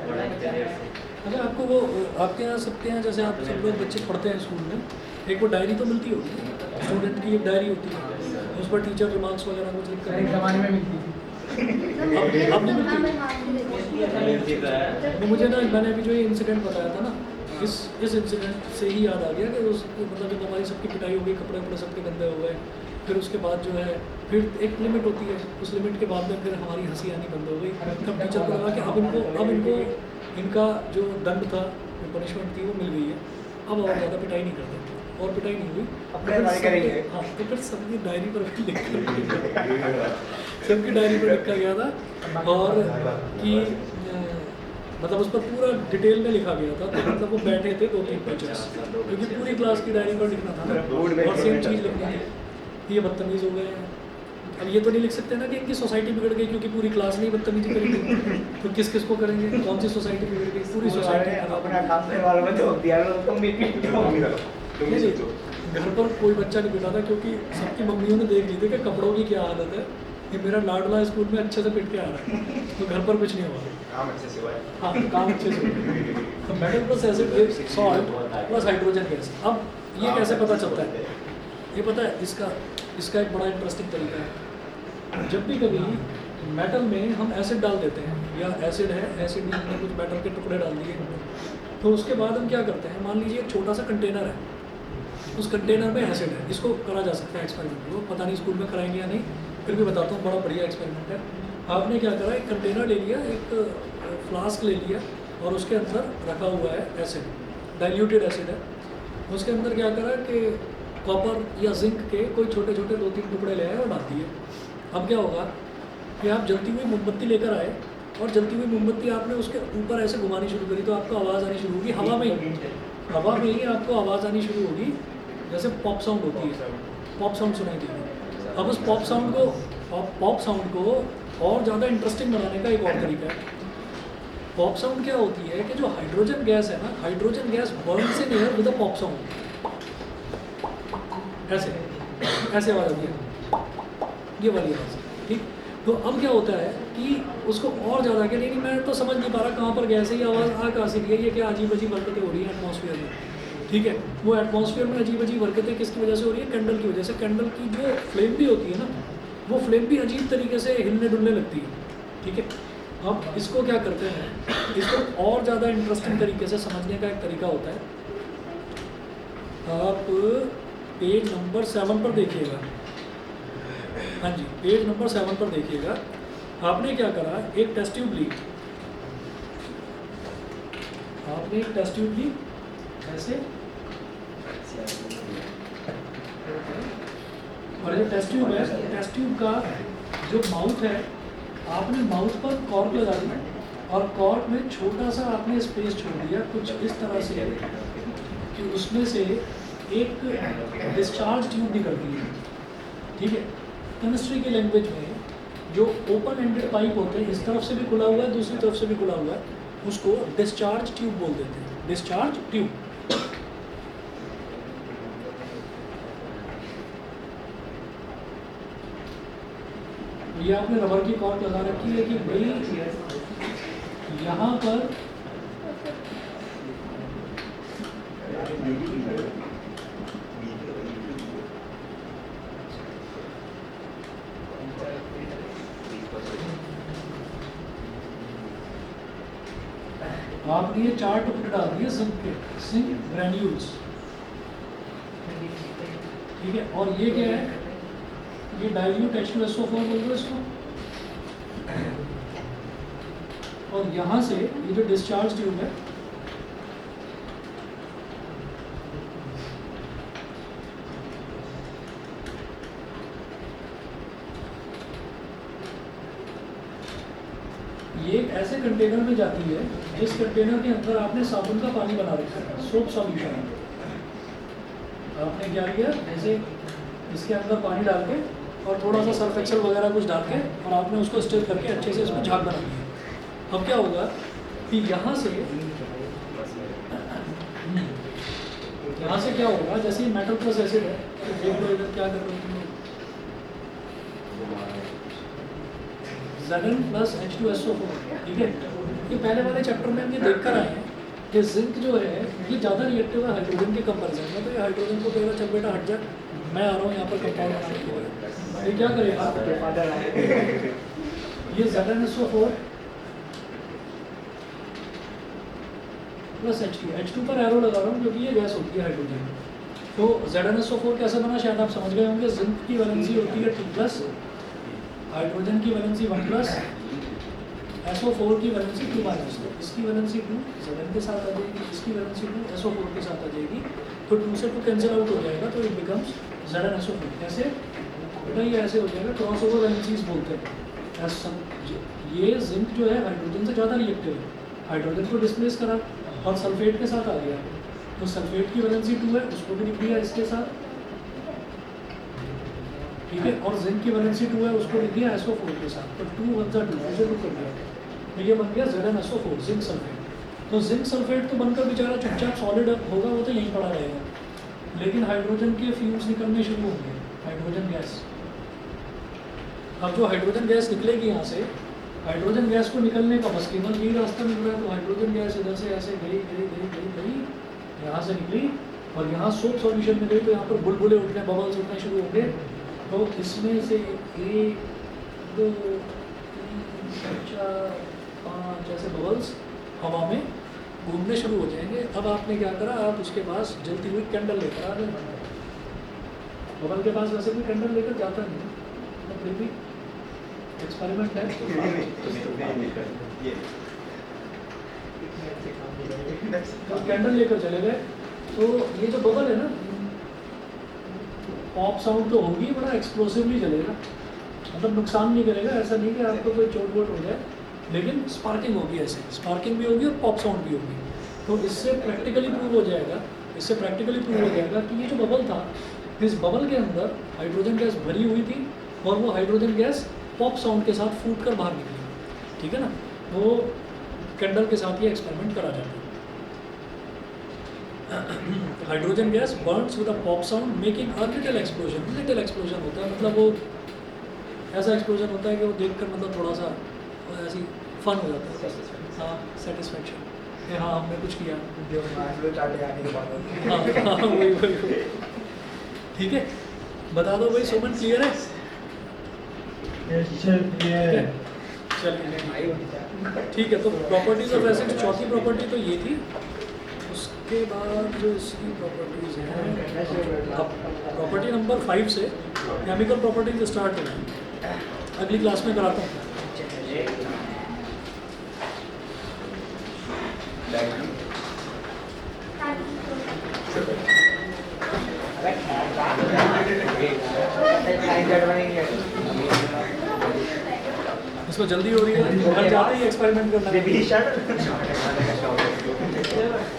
S5: बड़ा इंटरनेट से।
S1: अच्छा, आपको वो आपके यहाँ सबके यहाँ जैसे आप सब लोग बच्चे पढ़ते हैं स्कूल में, एक वो डायरी तो मिलती होगी, स्टूडेंट की एक डायरी होती है, उस पर टीचर रिमार्क्स वगैरह कुछ लिख
S3: सर एक
S1: कर।
S3: ज़माने में मिलती थी।
S1: अब नहीं मिलती। तो मुझे ना, मैंने अभी जो ये इंसिडेंट बताया था ना, इस इंसिडेंट से ही याद आ गया कि उस मतलब जब हमारी सबकी पिटाई हो गई, कपड़े वपड़े सबके गंदे हो गए, फिर उसके बाद जो है फिर एक लिमिट होती है, उस लिमिट के बाद में फिर हमारी हंसी आनी बंद हो गई। तब टीचर को लगा कि अब इनको इनका जो दंड था, जो पनिशमेंट थी वो मिल गई है, अब और ज़्यादा पिटाई नहीं करते। और पिटाई नहीं हुई।
S3: अपने हमारे करेंगे।
S1: हाँ, तो फिर सबकी डायरी पर भी लिखा सबकी डायरी पर लिखा गया था, और कि मतलब उस पर पूरा डिटेल में लिखा गया था। तो मतलब वो बैठे थे 2-3 टीचर्स, क्योंकि पूरी क्लास की डायरी पर लिखना था ना, और सेम चीज़ लिखनी थी। ये बदतमीज़ हो गए हैं। अब ये तो नहीं लिख सकते ना कि इनकी सोसाइटी बिगड़ गई क्योंकि पूरी क्लास नहीं बदतमीजी करेगी, तो किस किस को करेंगे? कौन सी सोसाइटी बिगड़ गई? पूरी सोसाइटी
S3: अपना काम करने वालों में तो दिया तुम भी
S1: घर पर कोई बच्चा नहीं बिठा था, क्योंकि सबकी मम्मियों ने देख ली थी कि कपड़ों की क्या हालत है। ये मेरा लाडला स्कूल में अच्छे से पिट के आ रहा है, तो घर पर कुछ नहीं हुआ।
S2: काम अच्छे से हुआ है।
S1: हाँ, काम अच्छे से हुआ। तो metal plus acid salt plus hydrogen gas. अब ये कैसे पता चलता है? ये पता है, इसका एक बड़ा इंटरेस्टिंग तरीका है। जब भी कभी मेटल में हम एसिड डाल देते हैं, या एसिड है, एसिड में हमने कुछ मेटल के टुकड़े डाल दिए, तो उसके बाद हम क्या करते हैं, मान लीजिए एक छोटा सा कंटेनर है, उस कंटेनर में एसिड है। इसको करा जा सकता है एक्सपेरिमेंट को, पता नहीं स्कूल में कराएंगे या नहीं, फिर भी बताता हूँ, बड़ा बढ़िया एक्सपेरिमेंट है। आपने क्या करा, एक कंटेनर ले लिया, एक फ्लास्क ले लिया, और उसके अंदर रखा हुआ है एसिड, डाइल्यूटेड एसिड है। उसके अंदर क्या करा कि कॉपर या जिंक के कोई छोटे छोटे 2-3 टुकड़े ले आए और डाल दिए। अब क्या होगा कि आप जलती हुई मोमबत्ती लेकर आए, और जलती हुई मोमबत्ती आपने उसके ऊपर ऐसे घुमानी शुरू करी, तो आपको आवाज़ आनी शुरू होगी हवा में ही आपको आवाज़ आनी शुरू होगी, जैसे पॉप साउंड होती है, पॉप साउंड सुनाई देगी। अब उस पॉप साउंड को और ज़्यादा इंटरेस्टिंग बनाने का एक और तरीका है। पॉप साउंड क्या होती है कि जो हाइड्रोजन गैस है ना, hydrogen gas Burns in air with a pop sound, ऐसे आवाज़ आती है, ये वाली आवाज़, ठीक। तो अब क्या होता है कि उसको और ज़्यादा कि नहीं मैं तो समझ नहीं पा रहा कहाँ पर गैस है, ये आवाज़ आ कहाँ से रही है, ये क्या अजीब अजीब हरकतें हो रही हैं एटमॉस्फेयर में, ठीक है। वो एटमॉस्फेयर में अजीब अजीब हरकतें किसकी वजह से हो रही है? कैंडल की वजह से। कैंडल की जो फ्लेम भी होती है ना, वो फ्लेम भी अजीब तरीके से हिलने डुलने लगती है, ठीक है। अब इसको क्या करते हैं, इसको और ज़्यादा इंटरेस्टिंग तरीके से समझने का एक तरीका होता है। आप पेज नंबर 7 पर देखिएगा, हाँ जी, पेज नंबर 7 पर देखिएगा। आपने क्या करा, एक टेस्ट ट्यूब ली, ऐसे, और ये टेस्ट ट्यूब है, टेस्ट ट्यूब का जो माउथ है, आपने माउथ पर कॉर्क लगा दिया, और कॉर्क में छोटा सा आपने स्पेस छोड़ दिया, कुछ इस तरह से कि उसमें से एक डिस्चार्ज ट्यूब निकलती है, ठीक है। केमिस्ट्री की लैंग्वेज में जो ओपन एंडेड पाइप होते हैं, इस तरफ से भी खुला हुआ है, दूसरी तरफ से भी खुला हुआ है, उसको डिस्चार्ज ट्यूब बोल देते हैं, डिस्चार्ज ट्यूब। ये आपने रबर की कॉर्क लगा रखी है कि भाई यहाँ पर आपने ये 4 टुकड़े डाल दिए जिंक के, जिंक ग्रैन्यूल्स, ठीक है। और ये क्या है, ये डाइल्यूट H2SO4 बोल दो इसको, और यहाँ से ये जो डिस्चार्ज ट्यूब है, ये एक ऐसे कंटेनर में जाती है जिस कंटेनर के अंदर आपने साबुन का पानी बना रखा है, सोप सॉल्यूशन। आपने क्या किया, जैसे इसके अंदर पानी डाल के और थोड़ा सा सर्फ एक्सेल वगैरह कुछ डाल के, और आपने उसको स्टिर करके अच्छे से इसमें झाग बना दिया। अब क्या होगा कि यहाँ से क्या होगा, जैसे ये मेटल प्लस एसिड है, तो देख लो इधर क्या कर रहे हो तुम लोग, Zn प्लस H2SO4, ठीक है। ये पहले वाले चैप्टर में हम ये देख कर आए हैं कि जिंक जो है ये ज़्यादा रिएक्टिव है हाइड्रोजन के कंपैरिजन में। तो ये हाइड्रोजन को कहेगा चल बेटा हट जा, मैं आ रहा हूँ यहाँ पर कंपाउंड बनाने के लिए। ये क्या करेगा, ये ZnSO4 प्लस H2 पर एरो लगा रहा हूँ क्योंकि ये गैस होती है हाइड्रोजन। तो ZnSO4 कैसे बना शायद आप समझ गए होंगे। जिंक की वैलेंसी होती है 2+, हाइड्रोजन की वैलेंसी 1+, SO4 की वैलेंसी 2 माइनस, तो इसकी वैलेंसी 2 Zn के साथ आ जाएगी, इसकी वैलेंसी 2 SO4 के साथ आ जाएगी, तो 2 से 2 कैंसिल आउट हो जाएगा, तो इट बिकम्स ZnSO4। कैसे बेटा, ये ऐसे हो जाएगा, क्रॉस ओवर वैलेंसीज बोलते हैं। ये जिंक जो है हाइड्रोजन से ज़्यादा रिएक्टिव है, हाइड्रोजन को डिस्प्लेस करा और सल्फेट के साथ आ गया, तो सल्फेट की वैलेंसी 2 है, उसको भी लिख दिया इसके साथ, ठीक है, और जिंक की वैलेंसी 2 है, उसको लिख दिया SO4 के साथ, तो 2 1 2 से 2 कर दिया, तो ये बन गया ZnSO4 जिंक सल्फेट। तो जिंक सल्फेट तो बनकर बेचारा चुपचाप सॉलिड होगा, वो तो यहीं पड़ा रहेगा, लेकिन हाइड्रोजन के फ्यूम्स निकलने शुरू होंगे, हाइड्रोजन गैस। अब जो हाइड्रोजन गैस निकलेगी यहाँ से, हाइड्रोजन गैस को निकलने का बस केवल यही रास्ता मिल रहा है, तो हाइड्रोजन गैस इधर से ऐसे गई गई गई गई गई, यहाँ से निकली और यहाँ सोप सॉल्यूशन में गई, तो यहाँ पर बुलबुले उठने, बबल्स उठने शुरू हो गए, तो इसमें से 1 2 3 4 5 ऐसे बबल्स हवा में घूमने शुरू हो जाएंगे। अब आपने क्या करा, आप उसके पास जलती हुई कैंडल लेकर आ गए, बबल के पास वैसे कोई कैंडल लेकर जाता नहीं, तो फिर भी एक्सपेरिमेंट है, तो कैंडल लेकर चले गए, तो ये जो बबल है ना, पॉप साउंड तो होगी, बड़ा एक्सप्लोसिवली चलेगा, मतलब नुकसान नहीं करेगा, ऐसा नहीं कि आपको कोई चोट वोट हो जाए, लेकिन स्पार्किंग होगी, ऐसे स्पार्किंग भी होगी और पॉप साउंड भी होगी। तो इससे प्रैक्टिकली प्रूव हो जाएगा, कि ये जो बबल था, इस बबल के अंदर हाइड्रोजन गैस भरी हुई थी और वो हाइड्रोजन गैस पॉप साउंड के साथ फूट कर बाहर निकली, ठीक है ना। वो कैंडल के साथ ये एक्सपेरिमेंट करा जाता है। Hydrogen gas Burns with a pop sound making a little explosion. Little explosion होता है, मतलब वो ऐसा एक्सप्लोजन होता है कि वो देखकर मतलब थोड़ा सा ऐसी फन हो जाता है, हाँ, सेटिस्फेक्शन कि हाँ हमने कुछ किया, हाँ वही, ठीक है। बता दो भाई, सुमन क्लियर है? चलिए ठीक है। तो प्रॉपर्टीज ऑफ एसिड, चौथी प्रॉपर्टी तो ये थी। उसके बाद जो इसकी प्रॉपर्टीज हैं, प्रॉपर्टी नंबर 5 से केमिकल प्रॉपर्टीज स्टार्ट करें, अगली क्लास में कराता हूँ। इसको जल्दी हो रही है, घर जाते ही एक्सपेरिमेंट करना है।